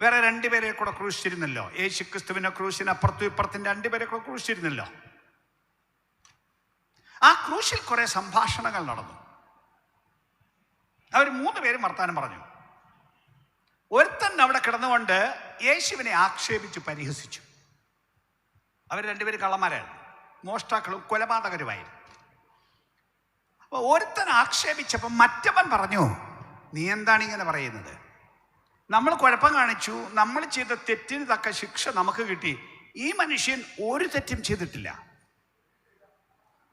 വേറെ 2 പേരെ കൂടെ ക്രൂശിച്ചിരുന്നല്ലോ. യേശു ക്രിസ്തുവിന്റെ ക്രൂശിന് അപ്പുറത്തും ഇപ്പുറത്തും 2 പേരെ കൂടെ ക്രൂശിച്ചിരുന്നല്ലോ. ആ ക്രൂശിൽ കുറെ സംഭാഷണങ്ങൾ നടന്നു. അവർ 3 പേരും വർത്താനം പറഞ്ഞു. ഒരുത്തൻ അവിടെ കിടന്നുകൊണ്ട് യേശുവിനെ ആക്ഷേപിച്ച് പരിഹസിച്ചു. അവർ 2 പേരും കള്ളന്മാരായിരുന്നു, മോഷ്ടാക്കളും കൊലപാതകരുമായിരുന്നു. അപ്പോൾ ഒരുത്തൻ ആക്ഷേപിച്ചപ്പോൾ മറ്റവൻ പറഞ്ഞു, നീ എന്താണ് ഇങ്ങനെ പറയുന്നത്? നമ്മൾ കുഴപ്പം കാണിച്ചു, നമ്മൾ ചെയ്ത തെറ്റിന് തക്ക ശിക്ഷ നമുക്ക് കിട്ടി. ഈ മനുഷ്യൻ ഒരു തെറ്റും ചെയ്തിട്ടില്ല.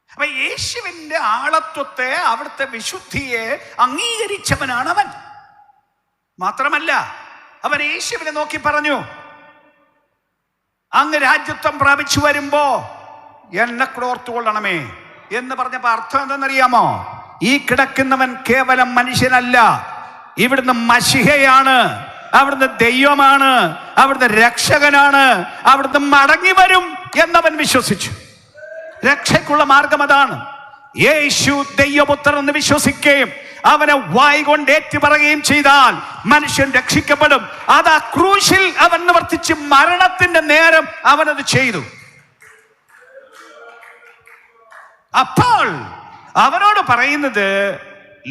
അപ്പൊ യേശുവിന്റെ ആളത്വത്തെ, അവിടുത്തെ വിശുദ്ധിയെ അംഗീകരിച്ചവനാണ് അവൻ. മാത്രമല്ല അവൻ യേശുവിനെ നോക്കി പറഞ്ഞു, അങ്ങ് രാജ്യത്വം പ്രാപിച്ചു വരുമ്പോ എന്നെ കൂടെ ഓർത്തുകൊള്ളണമേ എന്ന് പറഞ്ഞപ്പോ അർത്ഥം എന്തെന്നറിയാമോ? ഈ കിടക്കുന്നവൻ കേവലം മനുഷ്യനല്ല, ഇവിടുന്ന് മശിഹയാണ്, അവിടുന്ന് ദൈവമാണ്, അവിടുന്ന് രക്ഷകനാണ്, അവിടുന്ന് മടങ്ങി വരും എന്നവൻ വിശ്വസിച്ചു. രക്ഷയ്ക്കുള്ള മാർഗം അതാണ്. യേശു ദൈവപുത്രൻ എന്ന് വിശ്വസിക്കുകയും അവനെ വായ് കൊണ്ട് ഏറ്റുപറയുകയും ചെയ്താൽ മനുഷ്യൻ രക്ഷിക്കപ്പെടും. അത് ആ ക്രൂശിൽ അവൻ നിവർത്തിച്ച് മരണത്തിന്റെ നേരം അവനത് ചെയ്തു. അപ്പോൾ അവനോട് പറയുന്നത്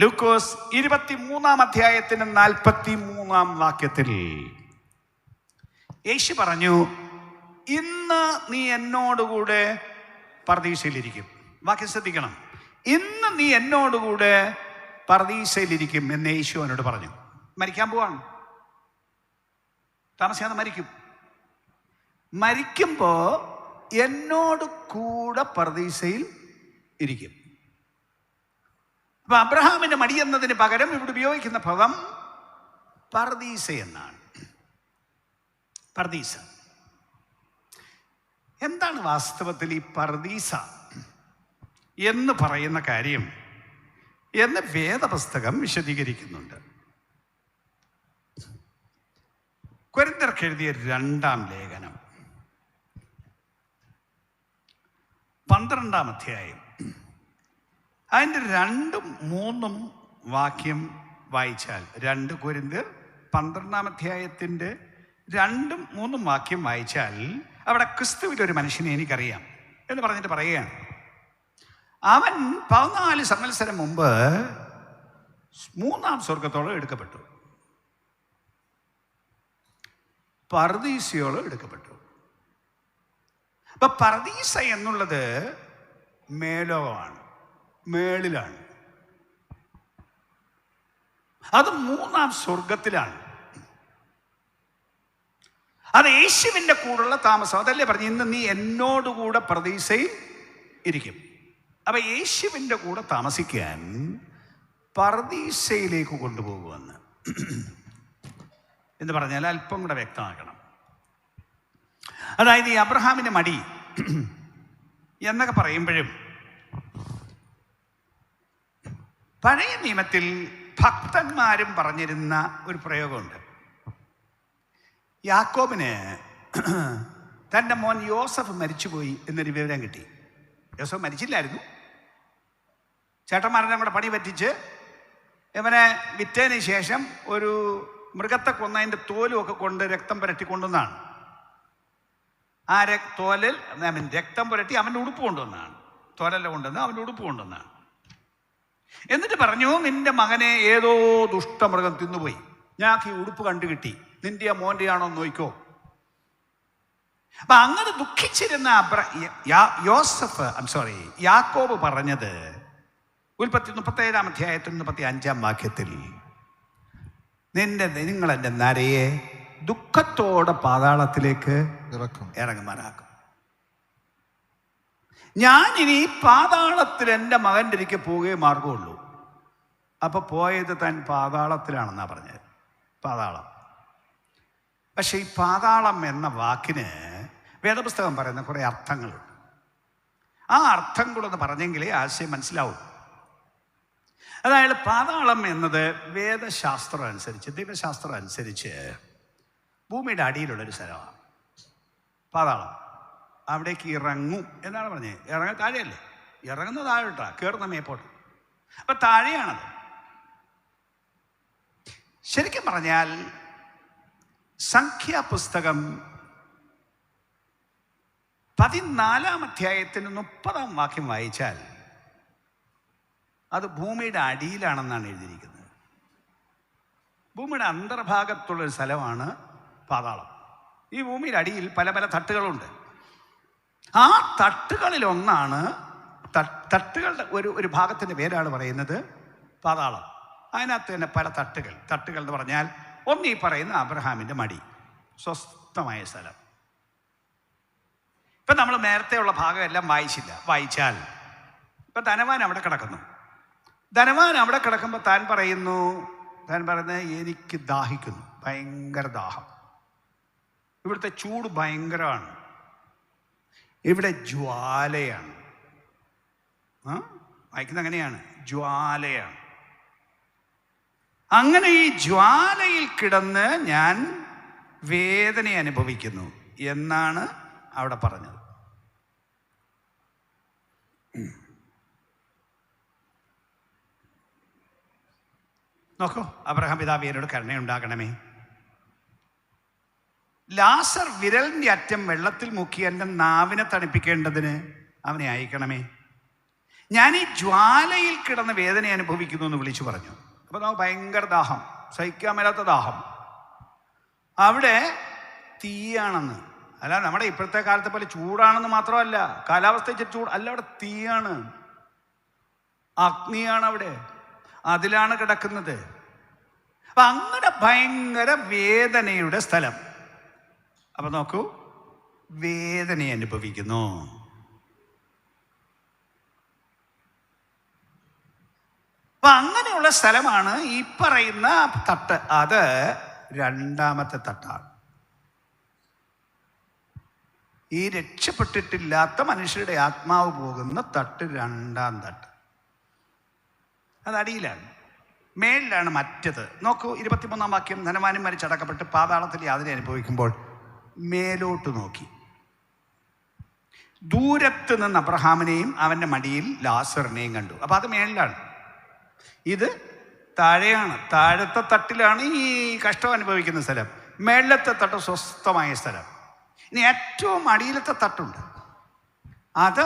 ലൂക്കോസ് 23-ാം അധ്യായത്തിന് 43-ാം വാക്യത്തിൽ യേശു പറഞ്ഞു, ഇന്ന് നീ എന്നോടുകൂടെ പർദീസയിലിരിക്കും. വാക്യം ശ്രദ്ധിക്കണം, ഇന്ന് നീ എന്നോടുകൂടെ പർദീസയിലിരിക്കും എന്ന് യേശു അവനോട് പറഞ്ഞു. മരിക്കാൻ പോവാണ്, താമസിയാതെ മരിക്കും. മരിക്കുമ്പോ എന്നോട് കൂടെ പർദീസയിൽ ഇരിക്കും. അപ്പൊ അബ്രഹാമിന്റെ മടി എന്നതിന് പകരം ഇവിടെ ഉപയോഗിക്കുന്ന പദം പർദീസ എന്നാണ്. പർദീസ. എന്താണ് വാസ്തവത്തിൽ ഈ പർദീസ എന്ന് പറയുന്ന കാര്യം എന്ന് വേദപുസ്തകം വിശദീകരിക്കുന്നുണ്ട്. കൊരിന്ത്യർക്ക് എഴുതിയ 2-ാം ലേഖനം 12-ാം അധ്യായം അതിൻ്റെ 2ഉം 3ഉം വാക്യം വായിച്ചാൽ, 2 കൊരിന്ത്യർ 12-ാം അധ്യായത്തിൻ്റെ 2ഉം 3ഉം വാക്യം വായിച്ചാൽ അവിടെ ക്രിസ്തുവിലൊരു മനുഷ്യനെ എനിക്കറിയാം എന്ന് പറഞ്ഞിട്ട് പറയുകയാണ്. അവൻ 14 സംവത്സരം മുമ്പ് 3-ാം സ്വർഗത്തോളം എടുക്കപ്പെട്ടു, പർദീസയോളം എടുക്കപ്പെട്ടു. അപ്പൊ പർദീസ എന്നുള്ളത് മേലോകമാണ്, മേളിലാണ്. അത് 3-ാം സ്വർഗത്തിലാണ്. അത് യേശുവിൻ്റെ കൂടെയുള്ള താമസം. അതല്ലേ പറഞ്ഞു, ഇന്ന് നീ എന്നോടുകൂടെ പർദീസയിൽ ഇരിക്കും. അപ്പൊ യേശുവിൻ്റെ കൂടെ താമസിക്കാൻ പർദീസയിലേക്ക് കൊണ്ടുപോകുമെന്ന് എന്ന് പറഞ്ഞാൽ അല്പം കൂടെ വ്യക്തമാക്കണം. അതായത് ഈ അബ്രഹാമിൻ്റെ മടി എന്നൊക്കെ പറയുമ്പോഴും പഴയ നിയമത്തിൽ ഭക്തന്മാരും പറഞ്ഞിരുന്ന ഒരു പ്രയോഗമുണ്ട്. യാക്കോബിന് തൻ്റെ മോൻ യോസഫ് മരിച്ചുപോയി എന്നൊരു വിവരം കിട്ടി. യോസഫ് മരിച്ചില്ലായിരുന്നു. ചേട്ടന്മാരെല്ലാം കൂടെ പണി പറ്റിച്ച് ഇവനെ വിറ്റതിന് ശേഷം ഒരു മൃഗത്തെ കൊന്നതിൻ്റെ തോലും ഒക്കെ കൊണ്ട് രക്തം പുരട്ടി കൊണ്ടുവന്നാണ്. ആ തോലിൽ രക്തം പുരട്ടി അവൻ്റെ ഉടുപ്പ് കൊണ്ടുവന്നാണ്. തോലല്ല കൊണ്ടുവന്ന് അവൻ്റെ ഉടുപ്പ് കൊണ്ടുവന്നാണ്. എന്നിട്ട് പറഞ്ഞു, നിന്റെ മകനെ ഏതോ ദുഷ്ടമൃഗം തിന്നുപോയി, ഞങ്ങൾക്ക് ഈ ഉടുപ്പ് കണ്ടു കിട്ടി, നിന്റെ മോൻ്റെ ആണോ നോയിക്കോ. അപ്പൊ അങ്ങനെ ദുഃഖിച്ചിരുന്ന യാക്കോബ് പറഞ്ഞത് ഉൽപ്പത്തി 37-ാം അധ്യായത്തിൽ 35-ാം വാക്യത്തിൽ, നിങ്ങൾ എൻ്റെ നരയെ ദുഃഖത്തോടെ പാതാളത്തിലേക്ക് ഇറങ്ങുമാറാക്കും. ഞാനിനി പാതാളത്തിൽ എൻ്റെ മകൻ്റെ ഇരിക്കെ പോവുകയും മാർഗമുള്ളൂ. അപ്പൊ പോയത് താൻ പാതാളത്തിലാണെന്നാ പറഞ്ഞത്. പാതാളം. പക്ഷെ ഈ പാതാളം എന്ന വാക്കിന് വേദപുസ്തകം പറയുന്ന കുറെ അർത്ഥങ്ങളുണ്ട്. ആ അർത്ഥം കൂടെ ഒന്ന് പറഞ്ഞെങ്കിലേ ആശയം മനസ്സിലാവും. അതായത് പാതാളം എന്നത് വേദശാസ്ത്രം അനുസരിച്ച്, ദൈവശാസ്ത്രം അനുസരിച്ച് ഭൂമിയുടെ അടിയിലുള്ളൊരു സ്ഥലമാണ് പാതാളം. അവിടേക്ക് ഇറങ്ങും എന്നാണ് പറഞ്ഞത്. ഇറങ്ങാൻ താഴെയല്ലേ, ഇറങ്ങുന്ന താഴോട്ടാ, കയറുന്ന മേപ്പോട്ട്. അപ്പൊ താഴെയാണത്. ശരിക്കും പറഞ്ഞാൽ സംഖ്യാപുസ്തകം 14-ാം അധ്യായത്തിന് 30-ാം വാക്യം വായിച്ചാൽ അത് ഭൂമിയുടെ അടിയിലാണെന്നാണ് എഴുതിയിരിക്കുന്നത്. ഭൂമിയുടെ അന്തർഭാഗത്തുള്ളൊരു സ്ഥലമാണ് പാതാളം. ഈ ഭൂമിയുടെ അടിയിൽ പല പല തട്ടുകളുണ്ട്. ആ തട്ടുകളിലൊന്നാണ്, തട്ടുകളുടെ ഒരു ഭാഗത്തിൻ്റെ പേരാണ് പറയുന്നത് പാതാളം. അതിനകത്ത് തന്നെ പല തട്ടുകൾ എന്ന് പറഞ്ഞാൽ ഒന്ന് ഈ പറയുന്ന അബ്രഹാമിൻ്റെ മടി, സ്വസ്ഥമായ സ്ഥലം. ഇപ്പം നമ്മൾ നേരത്തെ ഉള്ള ഭാഗം എല്ലാം വായിച്ചാൽ ഇപ്പം ധനവാൻ അവിടെ കിടക്കുന്നു. ധനവാൻ അവിടെ കിടക്കുമ്പോൾ താൻ പറയുന്നത് എനിക്ക് ദാഹിക്കുന്നു, ഭയങ്കര ദാഹം. ഇവിടുത്തെ ചൂട് ഭയങ്കരമാണ്, ഇവിടെ ജ്വാലയാണ്. വായിക്കുന്നത് അങ്ങനെയാണ്, ജ്വാലയാണ്. അങ്ങനെ ഈ ജ്വാലയിൽ കിടന്ന് ഞാൻ വേദന അനുഭവിക്കുന്നു എന്നാണ് അവിടെ പറഞ്ഞത്. നോക്കൂ, അബ്രഹാം പിതാവേ എന്നോട് കരുണയുണ്ടാകണമേ. ലാസർ വിരലിൻ്റെ അറ്റം വെള്ളത്തിൽ മുക്കി എൻ്റെ നാവിനെ തണുപ്പിക്കേണ്ടതിന് അവനെ അയക്കണമേ. ഞാൻ ഈ ജ്വാലയിൽ കിടന്ന് വേദന അനുഭവിക്കുന്നു എന്ന് വിളിച്ചു പറഞ്ഞു. അപ്പോൾ നമുക്ക് ഭയങ്കര ദാഹം, സഹിക്കാൻ മേലാത്ത ദാഹം. അവിടെ തീയാണെന്ന്, അല്ല നമ്മുടെ ഇപ്പോഴത്തെ കാലത്തെ പോലെ ചൂടാണെന്ന് മാത്രമല്ല, കാലാവസ്ഥ ചൂട് അല്ല, അവിടെ തീയാണ്, അഗ്നിയാണ് അവിടെ, അതിലാണ് കിടക്കുന്നത്. അപ്പൊ അങ്ങനെ ഭയങ്കര വേദനയുടെ സ്ഥലം. അപ്പൊ നോക്കൂ, വേദന അനുഭവിക്കുന്നു. അപ്പൊ അങ്ങനെയുള്ള സ്ഥലമാണ് ഈ പറയുന്ന തട്ട്. അത് 2-ാമത്തെ തട്ടാണ്. ഈ രക്ഷപ്പെട്ടിട്ടില്ലാത്ത മനുഷ്യരുടെ ആത്മാവ് പോകുന്ന തട്ട് 2-ാം തട്ട്. അത് അടിയിലാണ്. മേലിലാണ് മറ്റത്. നോക്കൂ 23-ാം വാക്യം. ധനവാനും മരിച്ചടക്കപ്പെട്ട് പാതാളത്തിൽ യാതന അനുഭവിക്കുമ്പോൾ മേലോട്ട് നോക്കി ദൂരത്ത് നിന്ന് അബ്രഹാമിനെയും അവൻ്റെ മടിയിൽ ലാസറിനെയും കണ്ടു. അപ്പം അത് മേലിലാണ്, ഇത് താഴെയാണ്. താഴത്തെ തട്ടിലാണ് ഈ കഷ്ടം അനുഭവിക്കുന്ന സ്ഥലം. മേളിലത്തെ തട്ട് സ്വസ്ഥമായ സ്ഥലം. ഇനി ഏറ്റവും അടിയിലത്തെ തട്ടുണ്ട്, അത്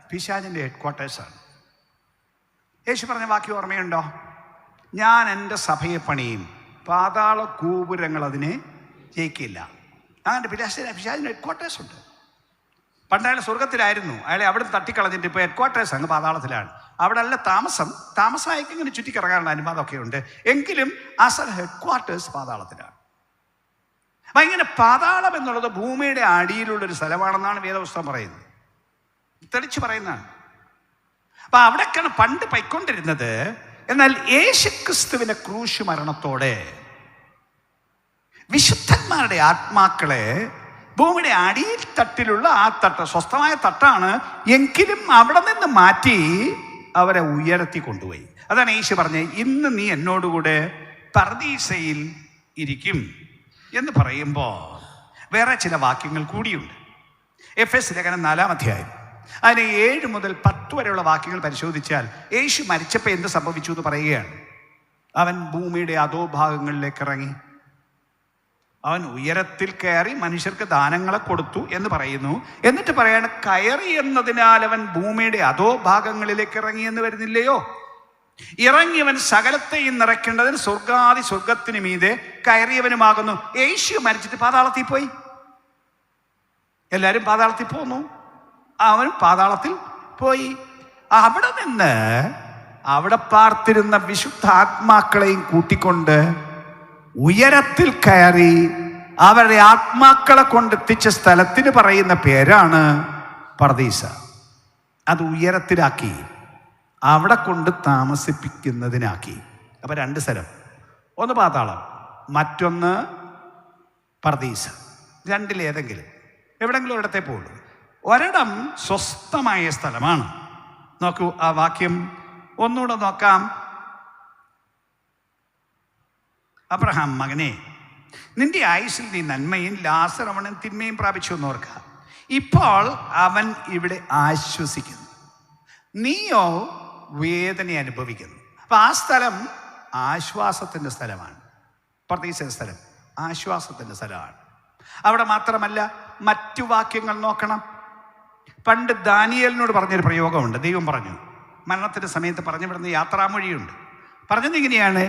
പിശാചിൻ്റെ ഹെഡ്ക്വാർട്ടേഴ്സാണ്. യേശു പറഞ്ഞ വാക്യം ഓർമ്മയുണ്ടോ? ഞാൻ എൻ്റെ സഭയെ പണിയും, പാതാള ഗോപുരങ്ങൾ അതിനെ ജയിക്കില്ല. അങ്ങനെ പിശാചിൻ്റെ ഹെഡ്ക്വാർട്ടേഴ്സ് ഉണ്ട്. പണ്ട് അയാൾ സ്വർഗത്തിലായിരുന്നു, അയാളെ അവിടെ തട്ടിക്കളഞ്ഞിട്ട് ഇപ്പോൾ ഹെഡ്ക്വാർട്ടേഴ്സ് അങ്ങ് പാതാളത്തിലാണ്. അവിടെ അല്ല താമസമായിക്ക് ഇങ്ങനെ ചുറ്റിക്കിറങ്ങാനുള്ള അനുവാദമൊക്കെ ഉണ്ട്, എങ്കിലും അസൽ ഹെഡ്ക്വാർട്ടേഴ്സ് പാതാളത്തിലാണ്. അപ്പം ഇങ്ങനെ പാതാളം എന്നുള്ളത് ഭൂമിയുടെ അടിയിലുള്ളൊരു സ്ഥലമാണെന്നാണ് വേദപുസ്തകം പറയുന്നത്, തെളിച്ച് പറയുന്നതാണ്. അപ്പം അവിടേക്കാണ് പണ്ട് പൊയ്ക്കൊണ്ടിരുന്നത്. എന്നാൽ യേശുക്രിസ്തുവിന്റെ ക്രൂശ് മരണത്തോടെ വിശുദ്ധന്മാരുടെ ആത്മാക്കളെ ഭൂമിയുടെ അടിയിൽ തട്ടിലുള്ള ആ തട്ട് സ്വസ്ഥമായ തട്ടാണ്, എങ്കിലും അവിടെ നിന്ന് മാറ്റി അവരെ ഉയർത്തി കൊണ്ടുപോയി. അതാണ് യേശു പറഞ്ഞത്, ഇന്ന് നീ എന്നോടുകൂടെ പർദീസയിൽ ഇരിക്കും എന്ന് പറയുമ്പോൾ വേറെ ചില വാക്യങ്ങൾ കൂടിയുണ്ട്. എഫെസ് ലേഖനം 4-ാം അധ്യായം അതിന് 7 മുതൽ 10 വരെയുള്ള വാക്യങ്ങൾ പരിശോധിച്ചാൽ യേശു മരിച്ചപ്പോൾ എന്ത് സംഭവിച്ചു എന്ന് പറയുകയാണ്. അവൻ ഭൂമിയുടെ അധോഭാഗങ്ങളിലേക്ക് ഇറങ്ങി, അവൻ ഉയരത്തിൽ കയറി മനുഷ്യർക്ക് ദാനങ്ങളെ കൊടുത്തു എന്ന് പറയുന്നു. എന്നിട്ട് പറയാണ്, കയറി എന്നതിനാൽ അവൻ ഭൂമിയുടെ അധോഭാഗങ്ങളിലേക്ക് ഇറങ്ങി എന്ന് വരുന്നില്ലയോ? ഇറങ്ങിയവൻ സകലത്തെയും നിറയ്ക്കേണ്ടതിന് സ്വർഗാദി സ്വർഗത്തിന് മീതെ കയറിയവനുമാകുന്നു. യേശു മരിച്ചിട്ട് പാതാളത്തിൽ പോയി. എല്ലാവരും പാതാളത്തിൽ പോന്നു, അവൻ പാതാളത്തിൽ പോയി. അവിടെ നിന്ന് അവിടെ പാർത്തിരുന്ന വിശുദ്ധ ആത്മാക്കളെയും കൂട്ടിക്കൊണ്ട് ഉയരത്തിൽ കയറി അവരുടെ ആത്മാക്കളെ കൊണ്ടെത്തിച്ച സ്ഥലത്തിന് പറയുന്ന പേരാണ് പർദീസ. അത് ഉയരത്തിലാക്കി അവിടെ കൊണ്ട് താമസിപ്പിക്കുന്നതിനാക്കി. അപ്പം 2 സ്ഥലം, ഒന്ന് പാതാളം, മറ്റൊന്ന് പർദീസ. 2-ലേതെങ്കിലും എവിടെങ്കിലും ഒരിടത്തേ പോകുള്ളൂ. ഒരിടം സ്വസ്ഥമായ സ്ഥലമാണ്. നോക്കൂ ആ വാക്യം ഒന്നുകൂടെ നോക്കാം. അബ്രഹാം, മകനെ, നിന്റെ ആയുസ്സിൽ നീ നന്മയും ലാസറവണൻ തിന്മയും പ്രാപിച്ചു എന്നോർക്കുക. ഇപ്പോൾ അവൻ ഇവിടെ ആശ്വസിക്കുന്നു, നീയോ വേദന അനുഭവിക്കുന്നു. അപ്പൊ ആ സ്ഥലം ആശ്വാസത്തിന്റെ സ്ഥലമാണ്. പർദീസയുടെ സ്ഥലം ആശ്വാസത്തിന്റെ സ്ഥലമാണ്. അവിടെ മാത്രമല്ല, മറ്റു വാക്യങ്ങൾ നോക്കണം. പണ്ട് ദാനിയേലിനോട് പറഞ്ഞൊരു പ്രയോഗമുണ്ട്. ദൈവം പറഞ്ഞു, മരണത്തിന്റെ സമയത്ത് പറഞ്ഞു വിടുന്ന യാത്രാമൊഴിയുണ്ട്. പറഞ്ഞത് ഇങ്ങനെയാണ്,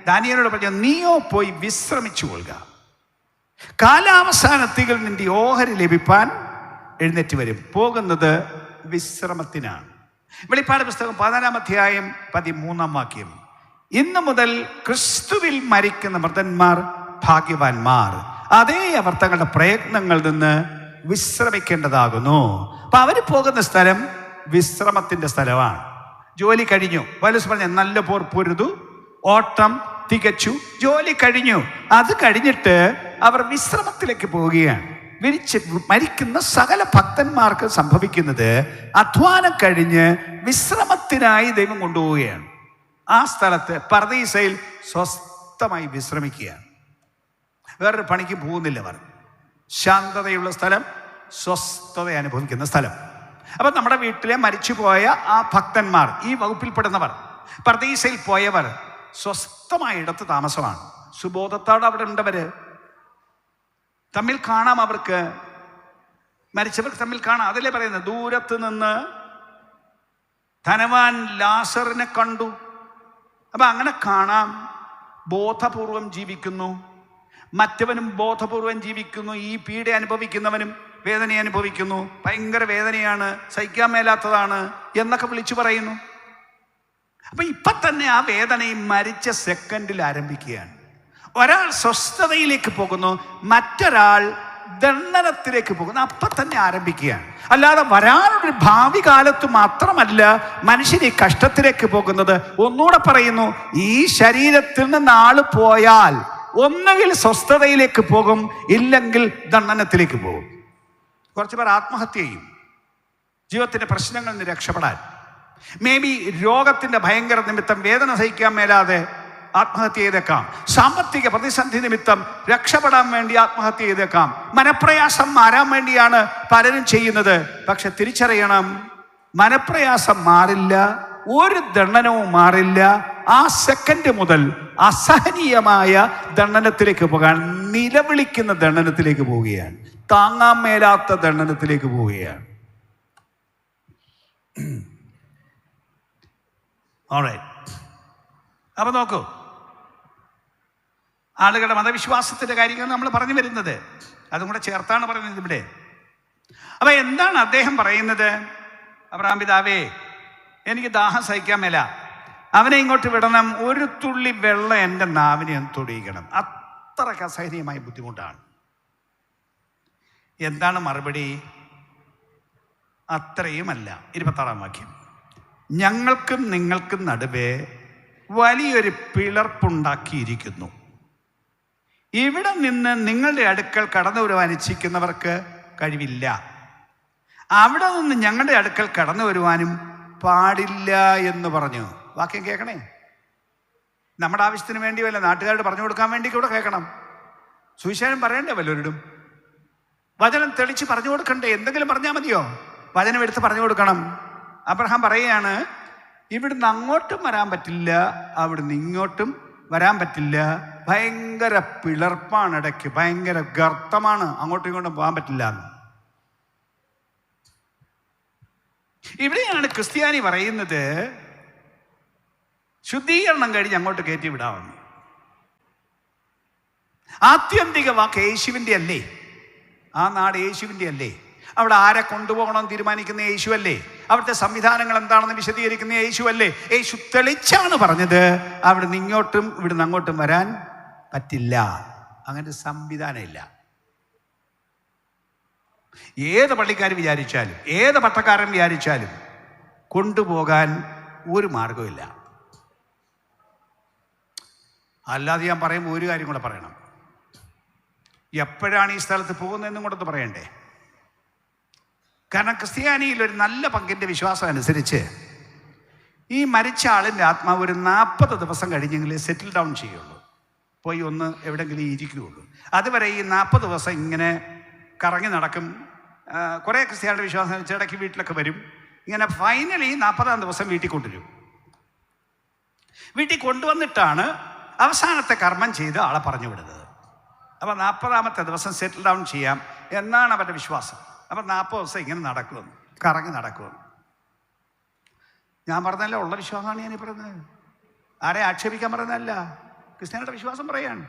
ദാനിയേലിനോട് പറഞ്ഞു, നീയോ പോയി വിശ്രമിച്ചു കൊള്ളുക, കാലാവസാനത്തികൾ നിന്റെ ഓഹരി ലഭിപ്പാൻ എഴുന്നേറ്റ് വരും. പോകുന്നത് വിശ്രമത്തിനാണ്. വെളിപ്പാട് പുസ്തകം 14-ാം അധ്യായം 13-ാം വാക്യം, ഇന്നു മുതൽ ക്രിസ്തുവിൽ മരിക്കുന്ന മൃതന്മാർ ഭാഗ്യവാന്മാർ, അതേ അവർ തങ്ങളുടെ പ്രയത്നങ്ങളിൽ നിന്ന് വിശ്രമിക്കേണ്ടതാകുന്നു. അപ്പൊ അവര് പോകുന്ന സ്ഥലം വിശ്രമത്തിന്റെ സ്ഥലമാണ്. ജോലി കഴിഞ്ഞു, പൗലോസ് പറഞ്ഞ നല്ല പോർ പൊരുതു, ഓട്ടം തികച്ചു, ജോലി കഴിഞ്ഞു. അത് കഴിഞ്ഞിട്ട് അവർ വിശ്രമത്തിലേക്ക് പോവുകയാണ്. മരിക്കുന്ന സകല ഭക്തന്മാർക്ക് സംഭവിക്കുന്നത് അധ്വാനം കഴിഞ്ഞ് വിശ്രമത്തിനായി ദൈവം കൊണ്ടുപോവുകയാണ്. ആ സ്ഥലത്ത് പർദീസയിൽ സ്വസ്ഥമായി വിശ്രമിക്കുകയാണ്. വേറൊരു പണിക്ക് പോകുന്നില്ല. അവർ ശാന്തതയുള്ള സ്ഥലം, സ്വസ്ഥത അനുഭവിക്കുന്ന സ്ഥലം. അപ്പൊ നമ്മുടെ വീട്ടിലെ മരിച്ചുപോയ ആ ഭക്തന്മാർ, ഈ വകുപ്പിൽപ്പെടുന്നവർ, പർദീസയിൽ പോയവർ സ്വസ്ഥമായ ഇടത്ത് താമസമാണ്. സുബോധത്തോടെ അവിടെ ഉണ്ടവര് തമ്മിൽ കാണാം. അവർക്ക് മരിച്ചവർക്ക് തമ്മിൽ കാണാം. അതിലേ പറയുന്നത്, ദൂരത്ത് നിന്ന് ധനവാൻ ലാസറിനെ കണ്ടു. അപ്പൊ അങ്ങനെ കാണാം. ബോധപൂർവം ജീവിക്കുന്നു, മറ്റവനും ബോധപൂർവം ജീവിക്കുന്നു. ഈ പീഡ അനുഭവിക്കുന്നവനും വേദന അനുഭവിക്കുന്നു. ഭയങ്കര വേദനയാണ്, സഹിക്കാൻ മേലാത്തതാണ് എന്നൊക്കെ വിളിച്ചു പറയുന്നു. അപ്പൊ ഇപ്പൊ തന്നെ ആ വേദനയും മരിച്ച സെക്കൻഡിൽ ആരംഭിക്കുകയാണ്. ഒരാൾ സ്വസ്ഥതയിലേക്ക് പോകുന്നു, മറ്റൊരാൾ ദണ്ഡനത്തിലേക്ക് പോകുന്നു. അപ്പൊ തന്നെ ആരംഭിക്കുകയാണ്. അല്ലാതെ വരാനൊരു ഭാവി കാലത്ത് മാത്രമല്ല മനുഷ്യൻ ഈ കഷ്ടത്തിലേക്ക് പോകുന്നത്. ഒന്നുകൂടെ പറയുന്നു, ഈ ശരീരത്തിൽ നിന്ന് ആള് പോയാൽ ഒന്നുകിൽ സ്വസ്ഥതയിലേക്ക് പോകും, ഇല്ലെങ്കിൽ ദണ്ഡനത്തിലേക്ക് പോകും. കുറച്ച് പേർ ആത്മഹത്യ ചെയ്യും ജീവിതത്തിൻ്റെ പ്രശ്നങ്ങളിൽ നിന്ന് രക്ഷപ്പെടാൻ. മേ ബി രോഗത്തിൻ്റെ ഭയങ്കര നിമിത്തം വേദന സഹിക്കാൻ മേലാതെ ആത്മഹത്യ ചെയ്തേക്കാം. സാമ്പത്തിക പ്രതിസന്ധി നിമിത്തം രക്ഷപ്പെടാൻ വേണ്ടി ആത്മഹത്യ ചെയ്തേക്കാം. മനപ്രയാസം മാറാൻ വേണ്ടിയാണ് പലരും ചെയ്യുന്നത്. പക്ഷെ തിരിച്ചറിയണം, മനപ്രയാസം മാറില്ല, ഒരു ദണ്ഡനവും മാറില്ല. ആ സെക്കൻഡ് മുതൽ അസഹനീയമായ ദണ്ഡനത്തിലേക്ക് പോകാൻ, നിലവിളിക്കുന്ന ദണ്ഡനത്തിലേക്ക് പോവുകയാണ്, താങ്ങാൻ മേലാത്ത ദണ്ഡനത്തിലേക്ക് പോവുകയാണ്. അപ്പൊ നോക്കൂ, ആളുകളുടെ മതവിശ്വാസത്തിന്റെ കാര്യങ്ങൾ നമ്മൾ പറഞ്ഞു വരുന്നത്, അതും കൂടെ ചേർത്താണ് പറയുന്നത് ഇവിടെ. അപ്പൊ എന്താണ് അദ്ദേഹം പറയുന്നത്? അബ്രഹാം പിതാവേ, എനിക്ക് ദാഹം സഹിക്കാൻ മേല, അവനെ ഇങ്ങോട്ട് വിടണം, ഒരു തുള്ളി വെള്ളം എൻ്റെ നാവിനെ ഒന്ന് തൊടിയിക്കണം. അത്രയ്ക്ക് അസഹനീയമായ ബുദ്ധിമുട്ടാണ്. എന്താണ് മറുപടി? അത്രയുമല്ല. 26-ാം വാക്യം, ഞങ്ങൾക്കും നിങ്ങൾക്കും നടുവേ വലിയൊരു പിളർപ്പുണ്ടാക്കിയിരിക്കുന്നു. ഇവിടെ നിന്ന് നിങ്ങളുടെ അടുക്കൽ കടന്നു വരുവാൻ ഇച്ഛിക്കുന്നവർക്ക് കഴിവില്ല, അവിടെ നിന്ന് ഞങ്ങളുടെ അടുക്കൽ കടന്നു വരുവാനും പാടില്ല എന്ന് പറഞ്ഞു. വാക്യം കേൾക്കണേ. നമ്മുടെ ആവശ്യത്തിന് വേണ്ടി വല്ല നാട്ടുകാരോട് പറഞ്ഞു കൊടുക്കാൻ വേണ്ടി കൂടെ കേൾക്കണം. സുവിശേഷം പറയണ്ടേ വല്ലവരോടും? വചനം തെളിച്ച് പറഞ്ഞു കൊടുക്കണ്ടേ? എന്തെങ്കിലും പറഞ്ഞാൽ മതിയോ? വചനം എടുത്ത് പറഞ്ഞു കൊടുക്കണം. അബ്രഹാം പറയുകയാണ്, ഇവിടുന്ന് അങ്ങോട്ടും വരാൻ പറ്റില്ല, അവിടുന്ന് ഇങ്ങോട്ടും വരാൻ പറ്റില്ല. ഭയങ്കര പിളർപ്പാണ്, ഇടയ്ക്ക് ഭയങ്കര ഗർത്തമാണ്, അങ്ങോട്ടും ഇങ്ങോട്ടും പോകാൻ പറ്റില്ല. ഇവിടെയാണ് ക്രിസ്ത്യാനി പറയുന്നത് ശുദ്ധീകരണം കഴിഞ്ഞ് അങ്ങോട്ട് കയറ്റി വിടാമെന്ന്. ആത്യന്തിക വാക്ക് യേശുവിൻ്റെ അല്ലേ? ആ നാട് യേശുവിൻ്റെ അല്ലേ? അവിടെ ആരെ കൊണ്ടുപോകണമെന്ന് തീരുമാനിക്കുന്ന യേശു അല്ലേ? അവിടുത്തെ സംവിധാനങ്ങൾ എന്താണെന്ന് വിശദീകരിക്കുന്ന യേശു അല്ലേ? യേശു തെളിച്ചാണ് പറഞ്ഞത്, അവിടുന്ന് ഇങ്ങോട്ടും ഇവിടുന്ന് അങ്ങോട്ടും വരാൻ പറ്റില്ല, അങ്ങനെ സംവിധാനമില്ല. ഏത് പള്ളിക്കാർ വിചാരിച്ചാലും, ഏത് പട്ടക്കാരൻ വിചാരിച്ചാലും കൊണ്ടുപോകാൻ ഒരു മാർഗമില്ല. അല്ലാതെ ഞാൻ പറയുമ്പോൾ ഒരു കാര്യം കൂടെ പറയണം. എപ്പോഴാണ് ഈ സ്ഥലത്ത് പോകുന്നതെന്നും കൂടെ പറയണ്ടേ? കാരണം ക്രിസ്ത്യാനിയിൽ ഒരു നല്ല പങ്കിൻ്റെ വിശ്വാസം അനുസരിച്ച് ഈ മരിച്ച ആളിൻ്റെ ആത്മാവ് ഒരു 40 ദിവസം കഴിഞ്ഞെങ്കിലേ സെറ്റിൽ ഡൗൺ ചെയ്യുള്ളൂ, പോയി ഒന്ന് എവിടെയെങ്കിലും ഇരിക്കുകയുള്ളൂ. അതുവരെ ഈ 40 ദിവസം ഇങ്ങനെ കറങ്ങി നടക്കും. കുറേ ക്രിസ്ത്യാനിയുടെ വിശ്വാസം വെച്ച് ഇടയ്ക്ക് വീട്ടിലൊക്കെ വരും. ഇങ്ങനെ ഫൈനലി 40-ാം ദിവസം വീട്ടിൽ കൊണ്ടുവരും. വീട്ടിൽ കൊണ്ടുവന്നിട്ടാണ് അവസാനത്തെ കർമ്മം ചെയ്ത് ആളെ പറഞ്ഞു വിടുന്നത്. അപ്പോൾ 40-ാമത്തെ ദിവസം സെറ്റിൽ ഡൗൺ ചെയ്യാം എന്നാണ് അവരുടെ വിശ്വാസം. അപ്പം 40 ദിവസം ഇങ്ങനെ നടക്കുമെന്ന്, കറങ്ങി നടക്കുമെന്ന്. ഞാൻ പറഞ്ഞല്ല, ഉള്ള വിശ്വാസമാണ് ഞാനീ പറയുന്നത്, ആരെ ആക്ഷേപിക്കാൻ പറയുന്നതല്ല, ക്രിസ്ത്യാനിയുടെ വിശ്വാസം പറയാണ്.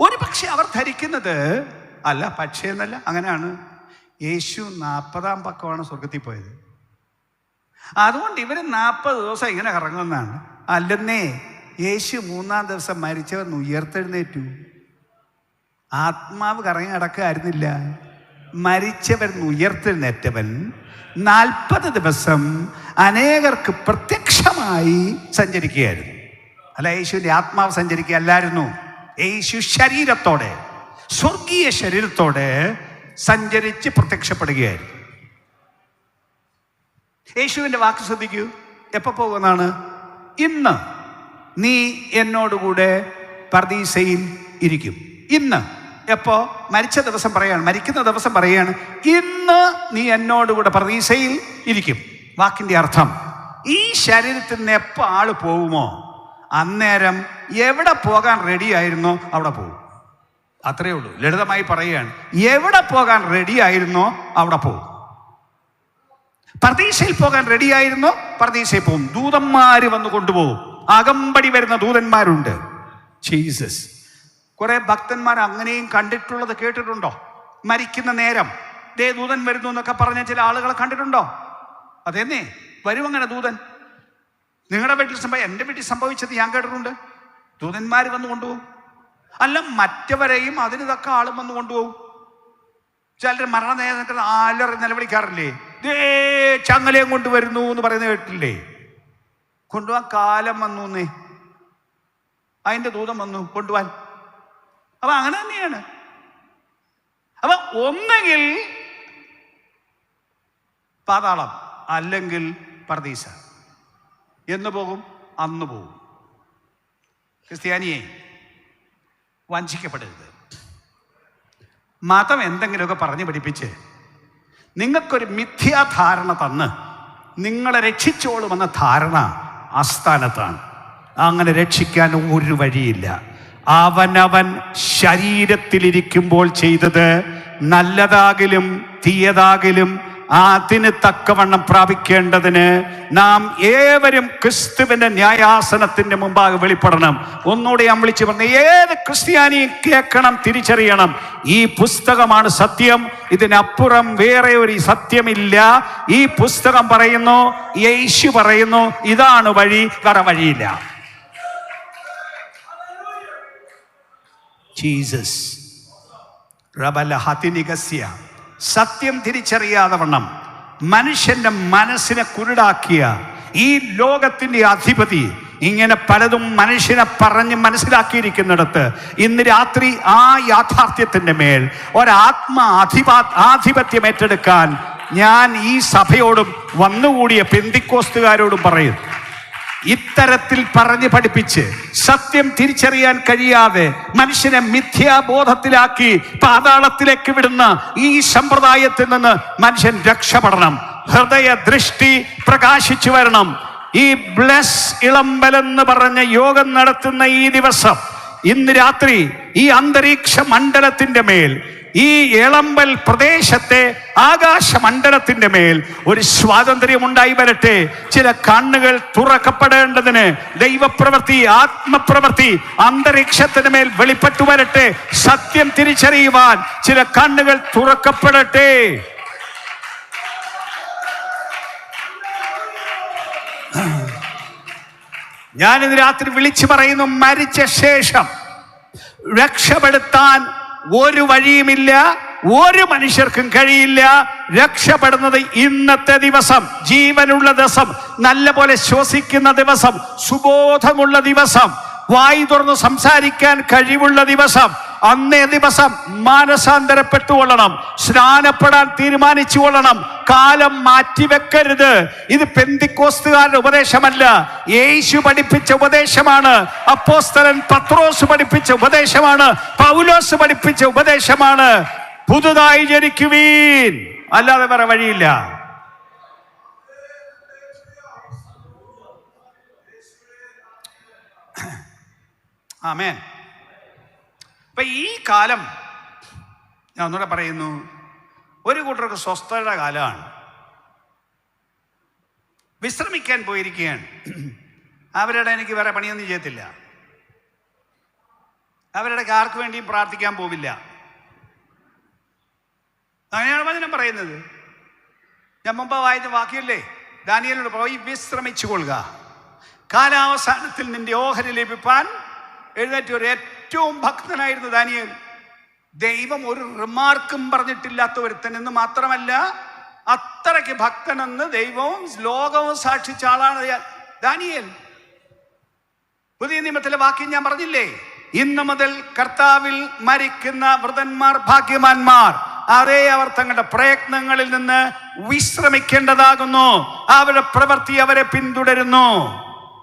ഒരു പക്ഷെ അവർ ധരിക്കുന്നത് അല്ല, പക്ഷേ എന്നല്ല, അങ്ങനെയാണ്. യേശു 40-ാം പക്കമാണ് സ്വർഗത്തിൽ പോയത്, അതുകൊണ്ട് ഇവർ 40 ദിവസം ഇങ്ങനെ കറങ്ങുമെന്നാണ്. അല്ലെന്നേ, യേശു 3-ാം ദിവസം മരിച്ചവൻ ഉയർത്തെഴുന്നേറ്റു. ആത്മാവ് കറങ്ങി നടക്കുകയായിരുന്നില്ല, മരിച്ചവൻ ഉയർത്തെഴുന്നേറ്റവൻ 40 ദിവസം അനേകർക്ക് പ്രത്യക്ഷമായി സഞ്ചരിക്കുകയായിരുന്നു. അല്ല, യേശുവിൻ്റെ ആത്മാവ് സഞ്ചരിക്കുകയല്ലായിരുന്നു. യേശു ശരീരത്തോടെ, സ്വർഗീയ ശരീരത്തോടെ സഞ്ചരിച്ച് പ്രത്യക്ഷപ്പെടുകയായിരുന്നു. യേശുവിൻ്റെ വാക്ക് ശ്രദ്ധിക്കൂ. എപ്പോൾ പോകുന്നതാണ്? ഇന്ന് നീ എന്നോടുകൂടെ പർദീസയിൽ ഇരിക്കും. ഇന്ന് എപ്പോ? മരിച്ച ദിവസം പറയാണ്, മരിക്കുന്ന ദിവസം പറയാണ്, ഇന്ന് നീ എന്നോടുകൂടെ പർദീസയിൽ ഇരിക്കും. വാക്കിൻ്റെ അർത്ഥം, ഈ ശരീരത്തിൽ നിന്ന് എപ്പോൾ ആള് പോകുമോ അന്നേരം എവിടെ പോകാൻ റെഡിയായിരുന്നോ അവിടെ പോകും. അത്രയേ ഉള്ളൂ. ലളിതമായി പറയുകയാണ്, എവിടെ പോകാൻ റെഡിയായിരുന്നോ അവിടെ പോകും. പർദീസയിൽ പോകാൻ റെഡിയായിരുന്നോ പർദീസയിൽ പോകും. ദൂതന്മാര് വന്ന് കൊണ്ടുപോകും. അകമ്പടി വരുന്ന ദൂതന്മാരുണ്ട്. ജീസസ് കുറെ ഭക്തന്മാർ അങ്ങനെയും കണ്ടിട്ടുള്ളത് കേട്ടിട്ടുണ്ടോ? മരിക്കുന്ന നേരം ദേ ദൂതൻ വരുന്നു എന്നൊക്കെ പറഞ്ഞ ചില ആളുകളെ കണ്ടിട്ടുണ്ടോ? അതേന്നേ, വരും അങ്ങനെ ദൂതൻ. നിങ്ങളുടെ വീട്ടിൽ എൻ്റെ വീട്ടിൽ സംഭവിച്ചത് ഞാൻ കേട്ടിട്ടുണ്ട്. ദൂതന്മാർ വന്ന് കൊണ്ടുപോകും. അല്ല, മറ്റവരെയും അതിന് തക്ക ആളും വന്ന് കൊണ്ടുപോകും. ചിലർ മരണനേരത്തിൽ ആലറി നിലവിളിക്കാറില്ലേ? ദേ ചങ്ങലയും കൊണ്ടുവരുന്നു എന്ന് പറയുന്നത് കേട്ടില്ലേ? കൊണ്ടുപോകാൻ കാലം വന്നു എന്നേ, അതിൻ്റെ ദൂതം വന്നു കൊണ്ടുപോകാൻ. അപ്പൊ അങ്ങനെ തന്നെയാണ്. അപ്പൊ ഒന്നെങ്കിൽ പാതാളം അല്ലെങ്കിൽ പർദീസ. എന്ന് പോകും? അന്ന് പോകും. ക്രിസ്ത്യാനിയെ വഞ്ചിക്കപ്പെടരുത്. മതം എന്തെങ്കിലുമൊക്കെ പറഞ്ഞു പഠിപ്പിച്ച് നിങ്ങൾക്കൊരു മിഥ്യാധാരണ തന്ന് നിങ്ങളെ രക്ഷിച്ചോളുമെന്ന ധാരണ ആസ്ഥാനത്താണ്. അങ്ങനെ രക്ഷിക്കാൻ ഒരു വഴിയില്ല. അവനവൻ ശരീരത്തിലിരിക്കുമ്പോൾ ചെയ്തത് നല്ലതാകിലും തീയതാകിലും അതിന് തക്കവണ്ണം പ്രാപിക്കേണ്ടതിന് നാം ഏവരും ക്രിസ്തുവിന്റെ ന്യായാസനത്തിന്റെ മുമ്പാകെ വെളിപ്പെടണം. ഒന്നുകൂടെ ഞാൻ വിളിച്ചു പറഞ്ഞു, ഏത് ക്രിസ്ത്യാനിയും കേൾക്കണം, തിരിച്ചറിയണം. ഈ പുസ്തകമാണ് സത്യം, ഇതിനപ്പുറം വേറെ ഒരു സത്യമില്ല. ഈ പുസ്തകം പറയുന്നു, യേശു പറയുന്നു, ഇതാണ് വഴി, വേറെ വഴിയില്ല. ജീസസ് റബലഹതിനികസ്യ. സത്യം തിരിച്ചറിയാതെ വണ്ണം മനുഷ്യന്റെ മനസ്സിനെ കുരുടാക്കിയ ഈ ലോകത്തിന്റെ അധിപതി ഇങ്ങനെ പലതും മനുഷ്യനെ പറഞ്ഞ് മനസ്സിലാക്കിയിരിക്കുന്നിടത്ത് ഇന്ന് രാത്രി ആ യാഥാർത്ഥ്യത്തിന്റെ മേൽ ആധിപത്യം ഏറ്റെടുക്കാൻ ഞാൻ ഈ സഭയോടും വന്നുകൂടിയ പെന്തിക്കോസ്തുകാരോടും പറയും. ഇത്തരത്തിൽ പറഞ്ഞ് പഠിപ്പിച്ച് സത്യം തിരിച്ചറിയാൻ കഴിയാതെ മനുഷ്യനെ മിഥ്യാബോധത്തിലാക്കി പാതാളത്തിലേക്ക് വിടുന്ന ഈ സമ്പ്രദായത്തിൽ നിന്ന് മനുഷ്യൻ രക്ഷപ്പെടണം. ഹൃദയ ദൃഷ്ടി പ്രകാശിച്ചു വരണം. ഈ ബ്ലസ് ഇളമ്പലെന്ന് പറഞ്ഞ യോഗം നടത്തുന്ന ഈ ദിവസം, ഇന്ന് രാത്രി ഈ അന്തരീക്ഷ മണ്ഡലത്തിന്റെ മേൽ, ഈ ഇളമ്പൽ പ്രദേശത്തെ ആകാശമണ്ഡലത്തിന്റെ മേൽ ഒരു സ്വാതന്ത്ര്യം ഉണ്ടായി വരട്ടെ. ചില കണ്ണുകൾ തുറക്കപ്പെടേണ്ടതിന് ദൈവപ്രവൃത്തി, ആത്മപ്രവൃത്തി അന്തരീക്ഷത്തിന് മേൽ വെളിപ്പെട്ടു വരട്ടെ. സത്യം തിരിച്ചറിയുവാൻ ചില കണ്ണുകൾ തുറക്കപ്പെടട്ടെ. ഞാനിന്ന് രാത്രി വിളിച്ചു പറയുന്നു, മരിച്ച ശേഷം രക്ഷപ്പെടുത്താൻ ഒരു വഴിയുമില്ല, ഒരു മനുഷ്യർക്കും കഴിയില്ല. രക്ഷപ്പെടുന്നത് ഇന്നത്തെ ദിവസം, ജീവനുള്ള ദിവസം, നല്ല പോലെ ശ്വസിക്കുന്ന ദിവസം, സുബോധമുള്ള ദിവസം, വായി തുറന്ന് സംസാരിക്കാൻ കഴിവുള്ള ദിവസം, അന്നേ ദിവസം മാനസാന്തരപ്പെട്ടുകൊള്ളണം, സ്നാനപ്പെടാൻ തീരുമാനിച്ചു കൊള്ളണം. കാലം മാറ്റിവെക്കരുത്. ഇത് പെന്തിക്കോസ്തുകാരുടെ ഉപദേശമല്ല, യേശു പഠിപ്പിച്ച ഉപദേശമാണ്. അപ്പോസ്തലൻ പത്രോസ് പഠിപ്പിച്ച ഉപദേശമാണ്. പൗലോസ് പഠിപ്പിച്ച ഉപദേശമാണ്. പുതുതായി ജനിക്കുവീൻ, അല്ലാതെ വേറെ വഴിയില്ല. ആമേൻ. അപ്പൊ ഈ കാലം ഞാൻ ഒന്നുകൂടെ പറയുന്നു, ഒരു കൂട്ടർക്ക് സ്വസ്ഥതയുടെ കാലമാണ്. വിശ്രമിക്കാൻ പോയിരിക്കുകയാണ്. അവരുടെ എനിക്ക് വേറെ പണിയൊന്നും ചെയ്യത്തില്ല. അവരുടെ ആർക്ക് വേണ്ടിയും പ്രാർത്ഥിക്കാൻ പോവില്ല. അങ്ങനെയാണ് വചനം പറയുന്നത്. ഞാൻ മുമ്പ് വായിച്ച വാക്യല്ലേ, ദാനിയേലിനോട് പോയി വിശ്രമിച്ചു കൊള്ളുക, കാലാവസാനത്തിൽ നിന്റെ ഓഹരി ലഭിപ്പാൻ എഴുന്നേറ്റ് ഒരു. ഏറ്റവും ഭക്തനായിരുന്നു ദാനിയേൽ. ദൈവം ഒരു റിമാർക്കും പറഞ്ഞിട്ടില്ലാത്ത ഒരുത്തൻ എന്ന് മാത്രമല്ല, അത്രയ്ക്ക് ഭക്തനെന്ന് ദൈവവും ലോകവും സാക്ഷിച്ച ആളാണ് ദാനിയേൽ. പുതിയ നിയമത്തിലെ വാക്യം ഞാൻ പറഞ്ഞില്ലേ, ഇന്നു മുതൽ കർത്താവിൽ മരിക്കുന്ന വൃതന്മാർ ഭാഗ്യവാന്മാർ. അതേ അവർ തങ്ങളുടെ പ്രയത്നങ്ങളിൽ നിന്ന് വിശ്രമിക്കേണ്ടതാകുന്നു. അവരുടെ പ്രവൃത്തി അവരെ പിന്തുടരുന്നു.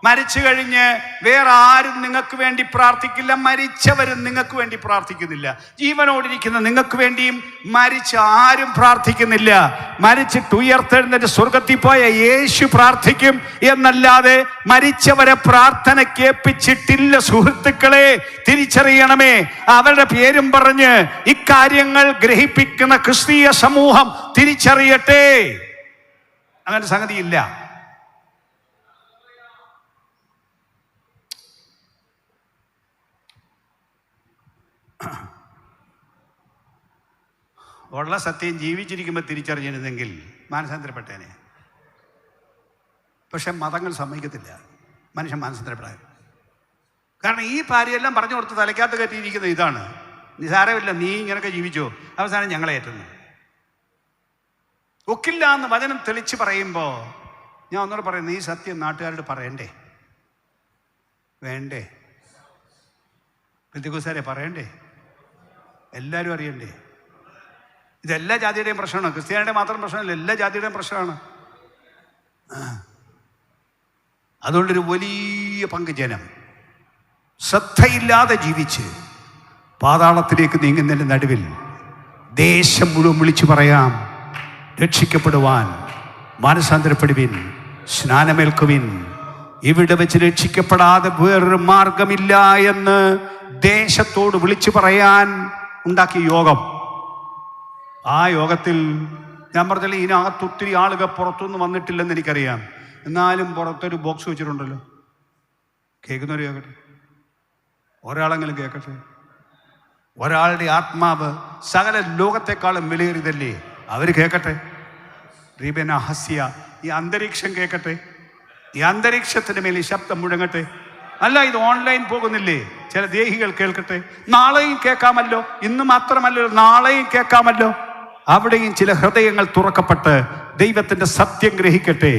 മരിച്ചു കഴിഞ്ഞ് വേറെ ആരും നിങ്ങൾക്ക് വേണ്ടി പ്രാർത്ഥിക്കില്ല. മരിച്ചവരും നിങ്ങൾക്ക് വേണ്ടി പ്രാർത്ഥിക്കുന്നില്ല. ജീവനോടിരിക്കുന്ന നിങ്ങൾക്ക് വേണ്ടിയും മരിച്ച ആരും പ്രാർത്ഥിക്കുന്നില്ല. മരിച്ചിട്ട് ഉയർത്തെഴുന്നേറ്റ് സ്വർഗത്തിൽ പോയ യേശു പ്രാർത്ഥിക്കും എന്നല്ലാതെ മരിച്ചവരെ പ്രാർത്ഥന കേൾപ്പിച്ചിട്ടില്ല. സുഹൃത്തുക്കളെ, തിരിച്ചറിയണമേ. അവരുടെ പേരും പറഞ്ഞ് ഇക്കാര്യങ്ങൾ ഗ്രഹിപ്പിക്കുന്ന ക്രിസ്തീയ സമൂഹം തിരിച്ചറിയട്ടെ. അങ്ങനെ സംഗതിയില്ല. ഉള്ള സത്യം ജീവിച്ചിരിക്കുമ്പോൾ തിരിച്ചറിഞ്ഞിരുന്നെങ്കിൽ മാനസാന്തരപ്പെട്ടേനെ. പക്ഷെ മതങ്ങൾ സമ്മതിക്കത്തില്ല മനുഷ്യൻ മാനസാന്തരപ്പെടാൻ. കാരണം ഈ ഭാര്യയെല്ലാം പറഞ്ഞു കൊടുത്ത് തലയ്ക്കകത്ത് കയറ്റിയിരിക്കുന്നത് ഇതാണ്, നിസാരമില്ല, നീ ഇങ്ങനെയൊക്കെ ജീവിച്ചോ, അവസാനം ഞങ്ങളെ ഏറ്റുന്നു. ഒക്കില്ല എന്ന് വചനം തെളിച്ച് പറയുമ്പോൾ ഞാൻ ഒന്നുകൂടെ പറയുന്നത്, ഈ സത്യം നാട്ടുകാരോട് പറയണ്ടേ? വേണ്ടേ? പെന്തിക്കോസ്തുകാരെ പറയണ്ടേ? എല്ലാവരും അറിയണ്ടേ? ഇതെല്ലാ ജാതിയുടെയും പ്രശ്നമാണ്. ക്രിസ്ത്യാനിയുടെ മാത്രം പ്രശ്നമല്ല, എല്ലാ ജാതിയുടെയും പ്രശ്നമാണ്. അതുകൊണ്ടൊരു വലിയ പങ്ക് ജനം ശ്രദ്ധയില്ലാതെ ജീവിച്ച് പാതാളത്തിലേക്ക് നീങ്ങുന്നതിൻ്റെ നടുവിൽ ദേശം മുഴുവൻ വിളിച്ചു പറയാം, രക്ഷിക്കപ്പെടുവാൻ മാനസാന്തരപ്പെടുവിൻ, സ്നാനമേൽക്കുവിൻ, ഇവിടെ വെച്ച് രക്ഷിക്കപ്പെടാതെ വേറൊരു മാർഗമില്ല എന്ന് ദേശത്തോട് വിളിച്ചു പറയാൻ ഉണ്ടാക്കിയ യോഗം. ആ യോഗത്തിൽ ഞാൻ പറഞ്ഞില്ല, ഇതിനകത്ത് ഒത്തിരി ആളുകൾ പുറത്തുനിന്ന് വന്നിട്ടില്ലെന്ന് എനിക്കറിയാം. എന്നാലും പുറത്തൊരു ബോക്സ് വെച്ചിട്ടുണ്ടല്ലോ. കേൾക്കുന്നവർ കേൾക്കട്ടെ, ഒരാളെങ്കിലും കേൾക്കട്ടെ. ഒരാളുടെ ആത്മാവ് സകല ലോകത്തെക്കാളും വിലയേറിയതല്ലേ, അവർ കേൾക്കട്ടെ. റീബന ഹസ്യ, ഈ അന്തരീക്ഷം കേൾക്കട്ടെ. ഈ അന്തരീക്ഷത്തിന് മേൽ ഈ ശബ്ദം മുഴങ്ങട്ടെ. അല്ല, ഇത് ഓൺലൈൻ പോകുന്നില്ലേ, ചില ദേഹികൾ കേൾക്കട്ടെ. നാളെയും കേൾക്കാമല്ലോ, ഇന്ന് മാത്രമല്ലോ, നാളെയും കേൾക്കാമല്ലോ. അവിടെയും ചില ഹൃദയങ്ങൾ തുറക്കപ്പെട്ട് ദൈവത്തിന്റെ സത്യം ഗ്രഹിക്കട്ടെ.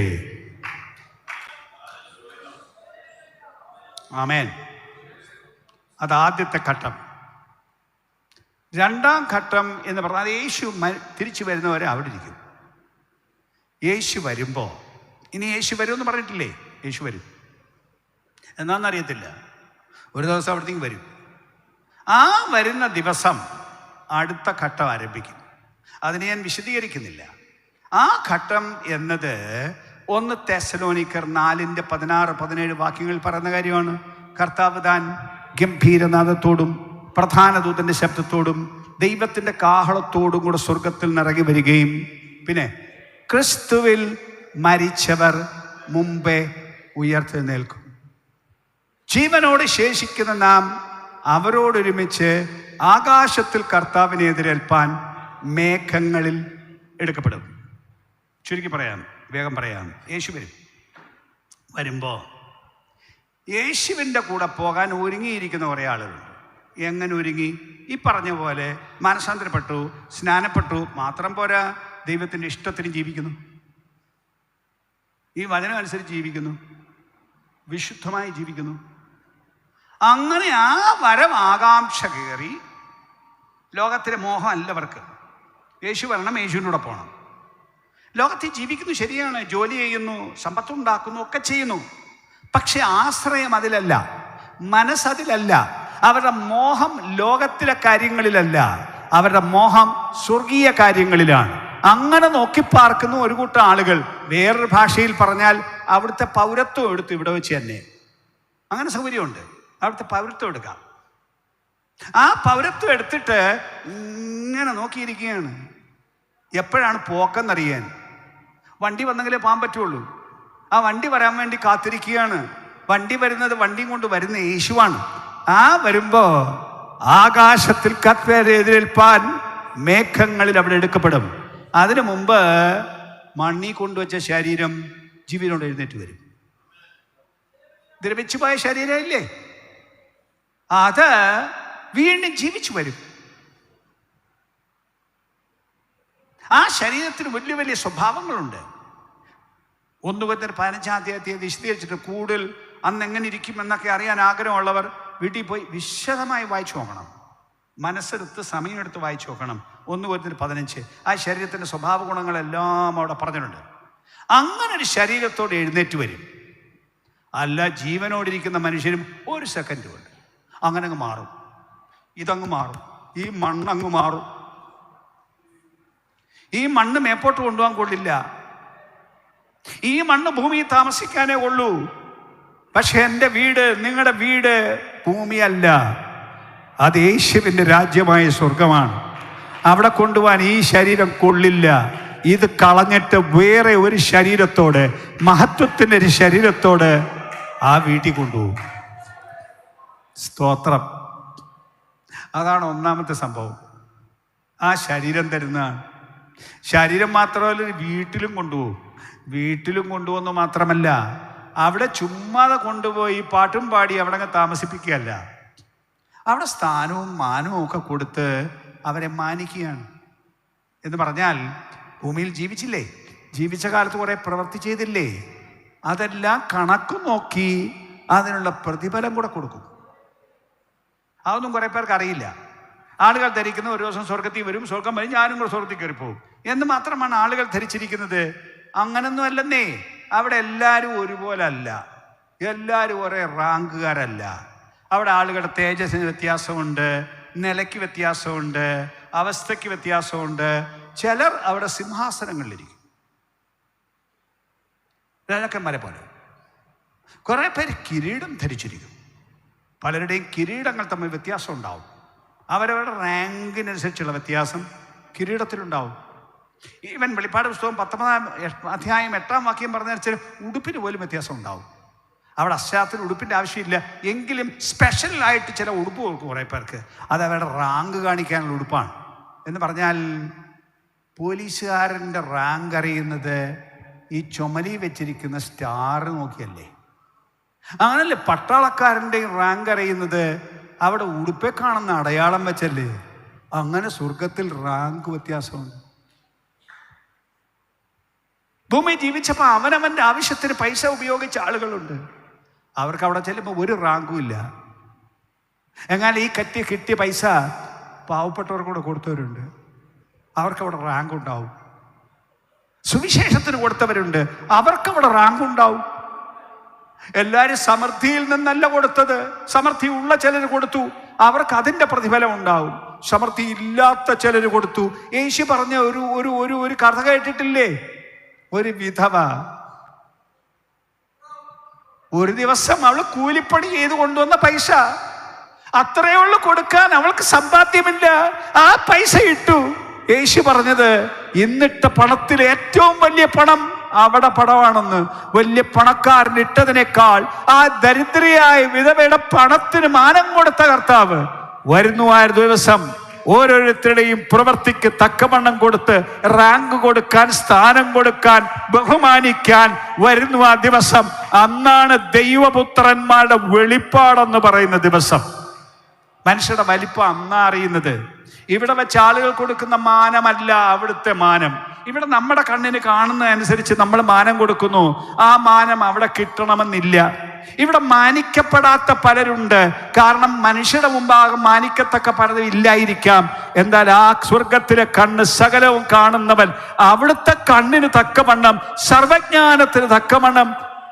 ആമേൻ. അത് ആദ്യത്തെ ഘട്ടം. രണ്ടാം ഘട്ടം എന്ന് പറഞ്ഞാൽ യേശു തിരിച്ചു വരുന്നവരെ അവിടെ ഇരിക്കും. യേശു വരുമ്പോൾ, ഇനി യേശു വരുമെന്ന് പറഞ്ഞിട്ടില്ലേ, യേശു വരും. എന്നാന്നറിയത്തില്ല, ഒരു ദിവസം അവിടത്തേക്ക് വരും. ആ വരുന്ന ദിവസം അടുത്ത ഘട്ടം ആരംഭിക്കും. അതിനെ ഞാൻ വിശദീകരിക്കുന്നില്ല. ആ ഘട്ടം എന്നത് 1 തെസ്സലോനിക്കർ 4:16-17 വാക്യങ്ങൾ പറയുന്ന കാര്യമാണ്. കർത്താവ് താൻ ഗംഭീരനാദത്തോടും പ്രധാന ദൂതന്റെ ശബ്ദത്തോടും ദൈവത്തിൻ്റെ കാഹളത്തോടും കൂടെ സ്വർഗത്തിൽ നിറങ്ങി വരികയും പിന്നെ ക്രിസ്തുവിൽ മരിച്ചവർ മുമ്പേ ഉയർത്തെഴുന്നേൽക്കും. ജീവനോട് ശേഷിക്കുന്ന നാം അവരോടൊരുമിച്ച് ആകാശത്തിൽ കർത്താവിനെ എതിരേൽപ്പാൻ മേഘങ്ങളിൽ എടുക്കപ്പെടും. ചുരുക്കി പറയാം, വേഗം പറയാം. യേശു വരും. വരുമ്പോൾ യേശുവിൻ്റെ കൂടെ പോകാൻ ഒരുങ്ങിയിരിക്കുന്ന കുറേ ആളുകളുണ്ട്. എങ്ങനെ ഒരുങ്ങി? ഈ പറഞ്ഞ പോലെ മാനസാന്തരപ്പെട്ടു, സ്നാനപ്പെട്ടു, മാത്രം പോരാ, ദൈവത്തിൻ്റെ ഇഷ്ടത്തിന് ജീവിക്കുന്നു, ഈ വചനം അനുസരിച്ച് ജീവിക്കുന്നു, വിശുദ്ധമായി ജീവിക്കുന്നു. അങ്ങനെ ആ വരം ആകാംക്ഷ കയറി ലോകത്തിലെ മോഹം അല്ലവർക്ക്. യേശു വരണം, യേശുവിൻ്റെ കൂടെ പോകണം. ലോകത്തിൽ ജീവിക്കുന്നു, ശരിയാണ്, ജോലി ചെയ്യുന്നു, സമ്പത്തുണ്ടാക്കുന്നു, ഒക്കെ ചെയ്യുന്നു. പക്ഷെ ആശ്രയം അതിലല്ല, മനസ്സതിലല്ല. അവരുടെ മോഹം ലോകത്തിലെ കാര്യങ്ങളിലല്ല, അവരുടെ മോഹം സ്വർഗീയ കാര്യങ്ങളിലാണ്. അങ്ങനെ നോക്കിപ്പാർക്കുന്ന ഒരു കൂട്ടം ആളുകൾ, വേറൊരു ഭാഷയിൽ പറഞ്ഞാൽ അവിടുത്തെ പൗരത്വം എടുത്ത് ഇവിടെ വെച്ച് തന്നെ. അങ്ങനെ സൗകര്യമുണ്ട്, അവിടുത്തെ പൗരത്വം എടുക്കാം. ആ പൗരത്വം എടുത്തിട്ട് ഇങ്ങനെ നോക്കിയിരിക്കുകയാണ്. എപ്പോഴാണ് പോക്കെന്നറിയാൻ. വണ്ടി വന്നെങ്കിലേ പോകാൻ പറ്റുള്ളൂ. ആ വണ്ടി വരാൻ വേണ്ടി കാത്തിരിക്കുകയാണ്. വണ്ടി വരുന്നത്, വണ്ടിയും കൊണ്ട് വരുന്ന യേശുവാണ്. ആ വരുമ്പോൾ ആകാശത്തിൽ കർത്താവിനെ എതിരേൽപ്പാൻ മേഘങ്ങളിൽ അവിടെ എടുക്കപ്പെടും. അതിനു മുമ്പ് മണ്ണി കൊണ്ടുവച്ച ശരീരം ജീവനോട് എഴുന്നേറ്റ് വരും. ദ്രവിച്ചു പോയ ശരീരം ഇല്ലേ, അത് വീണ്ടും ജീവിച്ചു വരും. ആ ശരീരത്തിന് വലിയ വലിയ സ്വഭാവങ്ങളുണ്ട്. 1 Corinthians 15 വിശദീകരിച്ചിട്ട് കൂടുതൽ അന്ന് എങ്ങനെ ഇരിക്കും എന്നൊക്കെ അറിയാൻ ആഗ്രഹമുള്ളവർ വീട്ടിൽ പോയി വിശദമായി വായിച്ചു നോക്കണം. മനസ്സെടുത്ത് സമയമെടുത്ത് വായിച്ചു നോക്കണം. 1 Corinthians 15 ആ ശരീരത്തിൻ്റെ സ്വഭാവ ഗുണങ്ങളെല്ലാം അവിടെ പറഞ്ഞിട്ടുണ്ട്. അങ്ങനെ ഒരു ശരീരത്തോടെ എഴുന്നേറ്റ് വരും. അല്ല, ജീവനോടിരിക്കുന്ന മനുഷ്യരും ഒരു സെക്കൻഡ് കൊണ്ട് അങ്ങനെ അങ്ങ് മാറും. ഇതങ്ങ് മാറും, ഈ മണ്ണങ്ങ് മാറും. ഈ മണ്ണ് മേപ്പോട്ട് കൊണ്ടുപോകാൻ കൊള്ളില്ല. ഈ മണ്ണ് ഭൂമിയിൽ താമസിക്കാനേ ഉള്ളൂ. പക്ഷെ എൻ്റെ വീട്, നിങ്ങളുടെ വീട് ഭൂമിയല്ല, അത് യേശുവിൻ്റെ രാജ്യമായ സ്വർഗമാണ്. അവിടെ കൊണ്ടുപോകാൻ ഈ ശരീരം കൊള്ളില്ല. ഇത് കളഞ്ഞിട്ട് വേറെ ഒരു ശരീരത്തോട്, മഹത്വത്തിൻ്റെ ഒരു ശരീരത്തോട് ആ വീട്ടിൽ കൊണ്ടുപോകും. സ്തോത്രം. അതാണ് ഒന്നാമത്തെ സംഭവം. ആ ശരീരം തരുന്നതാണ്. ശരീരം മാത്രമല്ല, വീട്ടിലും കൊണ്ടുപോകും. വീട്ടിലും കൊണ്ടുപോകുന്നു മാത്രമല്ല, അവിടെ ചുമ്മാതെ കൊണ്ടുപോയി പാട്ടും പാടി അവിടെ അങ്ങ് താമസിപ്പിക്കുകയല്ല, അവിടെ സ്ഥാനവും മാനവും ഒക്കെ കൊടുത്ത് അവരെ മാനിക്കുകയാണ്. എന്ന് പറഞ്ഞാൽ, ഭൂമിയിൽ ജീവിച്ചില്ലേ, ജീവിച്ച കാലത്ത് കുറേ പ്രവൃത്തി ചെയ്തില്ലേ, അതെല്ലാം കണക്ക് നോക്കി അതിനുള്ള പ്രതിഫലം കൂടെ കൊടുക്കും. അതൊന്നും കുറേ പേർക്ക് അറിയില്ല. ആളുകൾ ധരിക്കുന്ന ഒരു ദിവസം സ്വർഗത്തിൽ വരും, സ്വർഗം വരും, ഞാനും കൂടെ സ്വർഗത്തിൽ കയറിപ്പോവും എന്ന് മാത്രമാണ് ആളുകൾ ധരിച്ചിരിക്കുന്നത്. അങ്ങനൊന്നും അല്ലെന്നേ. അവിടെ എല്ലാവരും ഒരുപോലെ അല്ല, എല്ലാവരും ഒരേ റാങ്കുകാരല്ല. അവിടെ ആളുകളുടെ തേജസ്സിന് വ്യത്യാസമുണ്ട്, നിലയ്ക്ക് വ്യത്യാസമുണ്ട്, അവസ്ഥയ്ക്ക് വ്യത്യാസമുണ്ട്. ചിലർ അവിടെ സിംഹാസനങ്ങളിലിരിക്കും, രാജാക്കന്മാരെ പോലെ. കുറേ പേര് കിരീടം ധരിച്ചിരിക്കും. പലരുടെയും കിരീടങ്ങൾ തമ്മിൽ വ്യത്യാസം ഉണ്ടാവും. അവരവരുടെ റാങ്കിനനുസരിച്ചുള്ള വ്യത്യാസം കിരീടത്തിലുണ്ടാവും. ഈവൻ വെളിപ്പാട് പുസ്തകം 19-ാം അധ്യായം 8-ാം വാക്യം പറഞ്ഞാൽ ഉടുപ്പിന് പോലും വ്യത്യാസം ഉണ്ടാവും. അവിടെ അശ്രാത്തിൽ ഉടുപ്പിൻ്റെ ആവശ്യമില്ല, എങ്കിലും സ്പെഷ്യലായിട്ട് ചില ഉടുപ്പ് കൊടുക്കും കുറേ പേർക്ക്. അത് അവരുടെ റാങ്ക് കാണിക്കാനുള്ള ഉടുപ്പാണ്. എന്ന് പറഞ്ഞാൽ പോലീസുകാരൻ്റെ റാങ്ക് അറിയുന്നത് ഈ ചുമലി വെച്ചിരിക്കുന്ന സ്റ്റാർ നോക്കിയല്ലേ? അങ്ങനല്ലേ പട്ടാളക്കാരൻ്റെയും റാങ്ക് അറിയുന്നത് അവിടെ ഉടുപ്പെ കാണുന്ന അടയാളം വെച്ചല്ലേ? അങ്ങനെ സ്വർഗത്തിൽ റാങ്ക് വ്യത്യാസമുണ്ട്. ഭൂമി ജീവിച്ചപ്പോൾ അവനവൻ്റെ ആവശ്യത്തിന് പൈസ ഉപയോഗിച്ച ആളുകളുണ്ട്. അവർക്ക് അവിടെ ചെല്ലുമ്പോൾ ഒരു റാങ്കും ഇല്ല. എന്നാൽ ഈ കിട്ടിയ പൈസ പാവപ്പെട്ടവർക്ക് കൂടെ കൊടുത്തവരുണ്ട്, അവർക്കവിടെ റാങ്ക് ഉണ്ടാവും. സുവിശേഷത്തിന് കൊടുത്തവരുണ്ട്, അവർക്കവിടെ റാങ്ക് ഉണ്ടാവും. എല്ലാവരും സമൃദ്ധിയിൽ നിന്നല്ല കൊടുത്തത്. സമൃദ്ധി ഉള്ള ചിലർ കൊടുത്തു, അവർക്ക് അതിൻ്റെ പ്രതിഫലം ഉണ്ടാവും. സമൃദ്ധി ഇല്ലാത്ത ചിലർ കൊടുത്തു. യേശു പറഞ്ഞ ഒരു കഥ കേട്ടിട്ടില്ലേ? ഒരു വിധവ ഒരു ദിവസം അവൾ കൂലിപ്പണി ചെയ്ത് കൊണ്ടുവന്ന പൈസ അത്രയേ ഉള്ളൂ കൊടുക്കാൻ, അവൾക്ക് സമ്പാദ്യമില്ല. ആ പൈസ ഇട്ടു. യേശു പറഞ്ഞത് ഇന്നിട്ട പണത്തിൽ ഏറ്റവും വലിയ പണം അവിടെ പണമാണെന്ന്. വലിയ പണക്കാരൻ ഇട്ടതിനേക്കാൾ ആ ദരിദ്രയായ വിധവയുടെ പണത്തിന് മാനം കൊടുത്ത കർത്താവ് വരുന്നു. ആ ദിവസം ഓരോരുത്തരുടെയും പ്രവൃത്തിക്ക് തക്കവണ്ണം കൊടുത്ത് റാങ്ക് കൊടുക്കാൻ, സ്ഥാനം കൊടുക്കാൻ, ബഹുമാനിക്കാൻ വരുന്നു ആ ദിവസം. അന്നാണ് ദൈവപുത്രന്മാരുടെ വെളിപ്പാടെന്ന് പറയുന്ന ദിവസം. മനുഷ്യരുടെ വലിപ്പം അന്നാ അറിയുന്നത്. ഇവിടെ വെച്ച് ആളുകൾ കൊടുക്കുന്ന മാനമല്ല അവിടുത്തെ മാനം. ഇവിടെ നമ്മുടെ കണ്ണിന് കാണുന്നതനുസരിച്ച് നമ്മൾ മാനം കൊടുക്കുന്നു. ആ മാനം അവിടെ കിട്ടണമെന്നില്ല. ഇവിടെ മാനിക്കപ്പെടാത്ത പലരുണ്ട്. കാരണം മനുഷ്യരുടെ മുമ്പാകെ മാനിക്കത്തക്ക പലതും ഇല്ലായിരിക്കാം. എന്നാൽ ആ സ്വർഗത്തിലെ കണ്ണ് സകലവും കാണുന്നവൻ അവിടുത്തെ കണ്ണിന് തക്കവണ്ണം, സർവജ്ഞാനത്തിന് തക്കവണ്ണം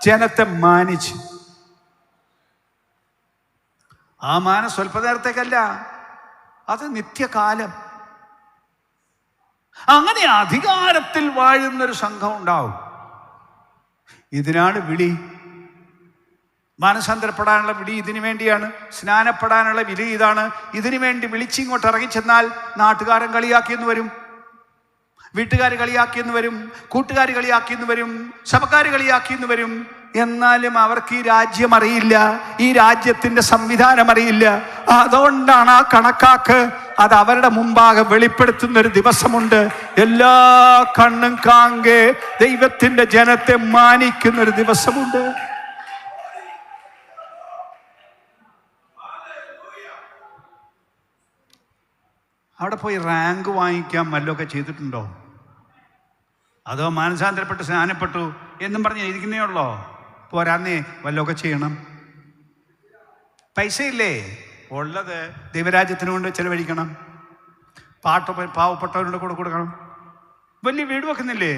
ജനത്തെ മാനിച്ചു. ആ മാനം സ്വല്പനേരത്തേക്കല്ല, അത് നിത്യകാലം. അങ്ങനെ അധികാരത്തിൽ വാഴുന്നൊരു സംഘം ഉണ്ടാവും. ഇതിനാണ് വിളി. മാനസാന്തരപ്പെടാനുള്ള വിളി ഇതിനു വേണ്ടിയാണ്. സ്നാനപ്പെടാനുള്ള വിളി ഇതാണ്. ഇതിനു വേണ്ടി വിളിച്ചിങ്ങോട്ട് ഇറങ്ങിച്ചെന്നാൽ നാട്ടുകാരൻ കളിയാക്കിയെന്ന് വരും, വീട്ടുകാർ കളിയാക്കിയെന്ന് വരും, കൂട്ടുകാർ കളിയാക്കിയെന്ന് വരും, സഭക്കാർ കളിയാക്കിയെന്ന് വരും. എന്നാലും അവർക്ക് ഈ രാജ്യം അറിയില്ല, ഈ രാജ്യത്തിന്റെ സംവിധാനം അറിയില്ല. അതുകൊണ്ടാണ് ആ കണക്കാക്ക് അത് അവരുടെ മുമ്പാകെ വെളിപ്പെടുത്തുന്ന ഒരു ദിവസമുണ്ട്. എല്ലാ കണ്ണും കാങ്കെ ദൈവത്തിന്റെ ജനത്തെ മാനിക്കുന്ന ഒരു ദിവസമുണ്ട്. അവിടെ പോയി റാങ്ക് വാങ്ങിക്കാൻ വല്ലതൊക്കെ ചെയ്തിട്ടുണ്ടോ? അതോ മാനസാന്തരപ്പെട്ട് സ്നാനപ്പെട്ടു എന്നും പറഞ്ഞ് ഇരിക്കുന്നേ ഉള്ളോ? പോരാന്നേ വല്ലതൊക്കെ ചെയ്യണം. പൈസയില്ലേ ഉള്ളത് ദൈവരാജ്യത്തിന് കൊണ്ട് ചെലവഴിക്കണം. പാവപ്പെട്ടവരുടെ കൂടെ കൊടുക്കണം. വലിയ വീട് വെക്കുന്നില്ലേ?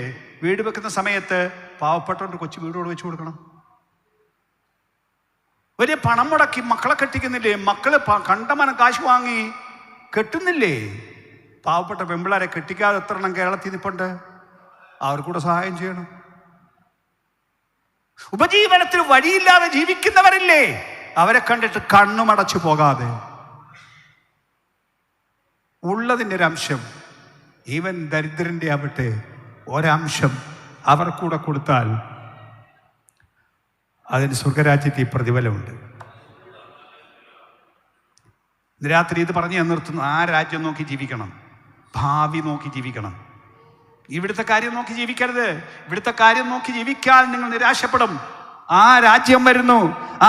വീട് വെക്കുന്ന സമയത്ത് പാവപ്പെട്ടവരുടെ കൊച്ചു വീടോട് വെച്ച് കൊടുക്കണം. വലിയ പണം മുടക്കി മക്കളെ കെട്ടിക്കുന്നില്ലേ? മക്കള് കണ്ടമാനം കാശ് വാങ്ങി കെട്ടുന്നില്ലേ? പാവപ്പെട്ട പെമ്പിളാരെ കെട്ടിക്കാതെ എത്ര എണ്ണം കേരളത്തിൽ നിൽപ്പുണ്ട്? അവർക്കൂടെ സഹായം ചെയ്യണം. ഉപജീവനത്തിന് വഴിയില്ലാതെ ജീവിക്കുന്നവരില്ലേ? അവരെ കണ്ടിട്ട് കണ്ണുമടച്ചു പോകാതെ ഉള്ളതിൻ്റെ ഒരു അംശം, ഈവൻ ദരിദ്രന്റെ ആവട്ടെ, ഒരംശം അവർ കൂടെ കൊടുത്താൽ അതിന് സ്വർഗരാജ്യത്തിൽ പ്രതിഫലമുണ്ട്. രാത്രി ഇത് പറഞ്ഞ് ഞാൻ നിർത്തുന്നു. ആ രാജ്യം നോക്കി ജീവിക്കണം, ഭാവി നോക്കി ജീവിക്കണം. ഇവിടുത്തെ കാര്യം നോക്കി ജീവിക്കരുത്. ഇവിടുത്തെ കാര്യം നോക്കി ജീവിക്കാൻ നിങ്ങൾ നിരാശപ്പെടും. ആ രാജ്യം വരുന്നു.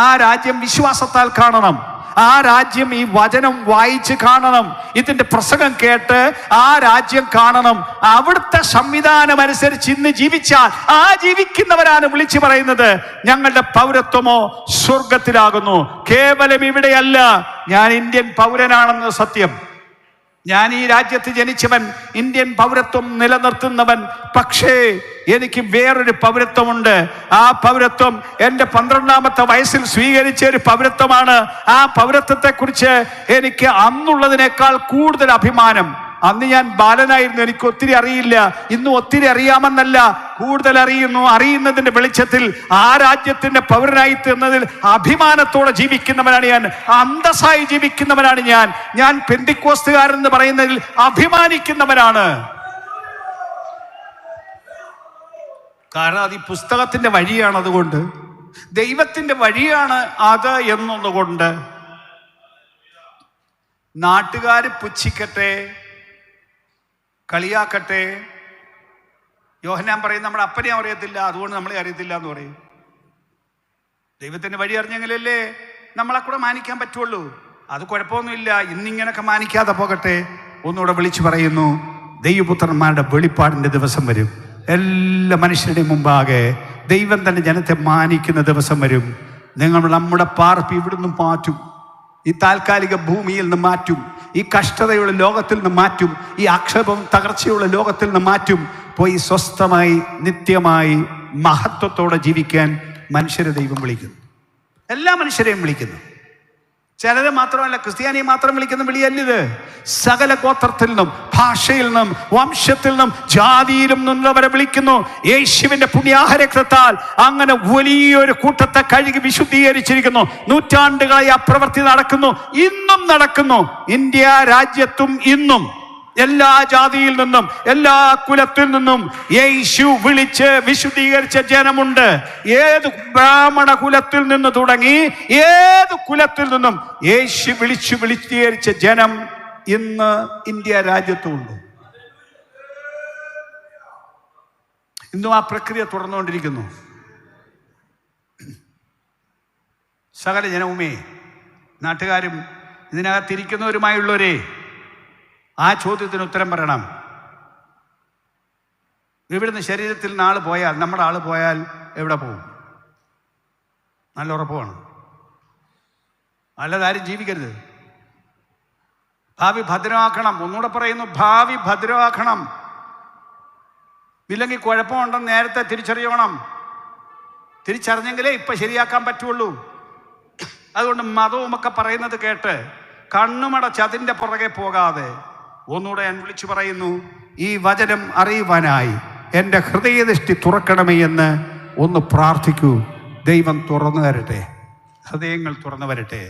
ആ രാജ്യം വിശ്വാസത്താൽ കാണണം. ആ രാജ്യം ഈ വചനം വായിച്ച് കാണണം. ഇതിന്റെ പ്രസംഗം കേട്ട് ആ രാജ്യം കാണണം. അവിടുത്തെ സംവിധാനം അനുസരിച്ച് ഇന്ന് ജീവിച്ചാൽ ആ ജീവിക്കുന്നവരാണ് വിളിച്ചു പറയുന്നത് ഞങ്ങളുടെ പൗരത്വമോ സ്വർഗത്തിലാകുന്നു. കേവലം ഇവിടെയല്ല, ഞാൻ ഇന്ത്യൻ പൗരനാണെന്ന് സത്യം. ഞാൻ ഈ രാജ്യത്ത് ജനിച്ചവൻ, ഇന്ത്യൻ പൗരത്വം നിലനിർത്തുന്നവൻ. പക്ഷേ എനിക്ക് വേറൊരു പൗരത്വമുണ്ട്. ആ പൗരത്വം എൻ്റെ 12ാമത്തെ വയസ്സിൽ സ്വീകരിച്ച ഒരു പൗരത്വമാണ്. ആ പൗരത്വത്തെക്കുറിച്ച് എനിക്ക് അന്നുള്ളതിനേക്കാൾ കൂടുതൽ അഭിമാനം. അന്ന് ഞാൻ ബാലനായിരുന്നു, എനിക്ക് ഒത്തിരി അറിയില്ല. ഇന്ന് ഒത്തിരി അറിയാമെന്നല്ല, കൂടുതൽ അറിയുന്നു. അറിയുന്നതിന്റെ വെളിച്ചത്തിൽ ആ രാജ്യത്തിന്റെ പൗരനായി തീർന്നതിൽ അഭിമാനത്തോടെ ജീവിക്കുന്നവനാണ് ഞാൻ, അന്തസ്സായി ജീവിക്കുന്നവനാണ് ഞാൻ. ഞാൻ പെന്തിക്കോസ്തുകാരൻ എന്ന് പറയുന്നതിൽ അഭിമാനിക്കുന്നവനാണ്. കാരണം അത് ഈ പുസ്തകത്തിന്റെ വഴിയാണ്. അതുകൊണ്ട് ദൈവത്തിന്റെ വഴിയാണ് അത് എന്നൊന്നുകൊണ്ട് നാട്ടുകാർ പുച്ഛിക്കട്ടെ, കളിയാക്കട്ടെ. യോഹന്നാൻ പറയും നമ്മുടെ അപ്പനെ അറിയത്തില്ല, അതുകൊണ്ട് നമ്മളെ അറിയത്തില്ല എന്ന് പറയും. ദൈവത്തിന്റെ വഴി അറിഞ്ഞെങ്കിലല്ലേ നമ്മളെ കൂടെ മാനിക്കാൻ പറ്റുള്ളൂ. അത് കുഴപ്പമൊന്നുമില്ല, ഇന്നിങ്ങനൊക്കെ മാനിക്കാതെ പോകട്ടെ. ഒന്നുകൂടെ വിളിച്ചു പറയുന്നു, ദൈവപുത്രന്മാരുടെ വെളിപ്പാടിന്റെ ദിവസം വരും. എല്ലാ മനുഷ്യരുടെയും മുമ്പാകെ ദൈവം തന്നെ ജനത്തെ മാനിക്കുന്ന ദിവസം വരും. നമ്മുടെ പാർപ്പ് ഇവിടുന്ന് മാറ്റും, ഈ താൽക്കാലിക ഭൂമിയിൽ നിന്ന് മാറ്റും, ഈ കഷ്ടതയുള്ള ലോകത്തിൽ നിന്ന് മാറ്റും, ഈ ആക്ഷേപം തകർച്ചയുള്ള ലോകത്തിൽ നിന്ന് മാറ്റും. പോയി സ്വസ്ഥമായി നിത്യമായി മഹത്വത്തോടെ ജീവിക്കാൻ മനുഷ്യരെ ദൈവം വിളിക്കുന്നു. എല്ലാ മനുഷ്യരെയും വിളിക്കുന്നു. ചിലരെ മാത്രമല്ല, ക്രിസ്ത്യാനിയെ മാത്രം വിളിക്കുന്ന വിളിയല്ലിത്. സകല ഗോത്രത്തിൽ നിന്നും, ഭാഷയിൽ നിന്നും, വംശത്തിൽ നിന്നും, ജാതിയിലും നിന്നുള്ളവരെ വിളിക്കുന്നു. യേശുവിന്റെ പുണ്യാഹരക്തത്താൽ അങ്ങനെ വലിയൊരു കൂട്ടത്തെ കഴുകി വിശുദ്ധീകരിച്ചിരിക്കുന്നു. നൂറ്റാണ്ടുകളായി ആ പ്രവൃത്തി നടക്കുന്നു, ഇന്നും നടക്കുന്നു. ഇന്ത്യ രാജ്യത്തും ഇന്നും എല്ലാ ജാതിയിൽ നിന്നും എല്ലാ കുലത്തിൽ നിന്നും യേശു വിളിച്ച് വിശുദ്ധീകരിച്ച ജനമുണ്ട്. ഏത് ബ്രാഹ്മണ കുലത്തിൽ നിന്ന് തുടങ്ങി ഏത് കുലത്തിൽ നിന്നും യേശു വിശുദ്ധീകരിച്ച ജനം ഇന്ന് ഇന്ത്യ രാജ്യത്തുമുണ്ട്. ഇന്നും ആ പ്രക്രിയ തുടർന്നുകൊണ്ടിരിക്കുന്നു. സകല ജനവുമേ, നാട്ടുകാരും ഇതിനകത്തിരിക്കുന്നവരുമായുള്ളവരെ, ആ ചോദ്യത്തിന് ഉത്തരം പറയണം. ഇവിടുന്ന് ശരീരത്തിൽ നിന്ന് ആൾ പോയാൽ, നമ്മുടെ ആൾ പോയാൽ എവിടെ പോകും? നല്ല ഉറപ്പാണ്. നല്ലതാരും ജീവിക്കരുത്. ഭാവി ഭദ്രമാക്കണം. ഒന്നുകൂടെ പറയുന്നു, ഭാവി ഭദ്രമാക്കണം. ഇല്ലെങ്കിൽ കുഴപ്പമുണ്ടെന്ന് നേരത്തെ തിരിച്ചറിയണം. തിരിച്ചറിഞ്ഞെങ്കിലേ ഇപ്പം ശരിയാക്കാൻ പറ്റുള്ളൂ. അതുകൊണ്ട് മതവുമൊക്കെ പറയുന്നത് കേട്ട് കണ്ണുമടച്ച് അതിൻ്റെ പുറകെ പോകാതെ ഒന്നുകൂടെ ഞാൻ വിളിച്ചു പറയുന്നു, ഈ വചനം അറിയുവാനായി എൻ്റെ ഹൃദയദൃഷ്ടി തുറക്കണമേ എന്ന് ഒന്ന് പ്രാർത്ഥിക്കൂ. ദൈവം തുറന്നു തരട്ടെ, ഹൃദയങ്ങൾ തുറന്നു വരട്ടെ.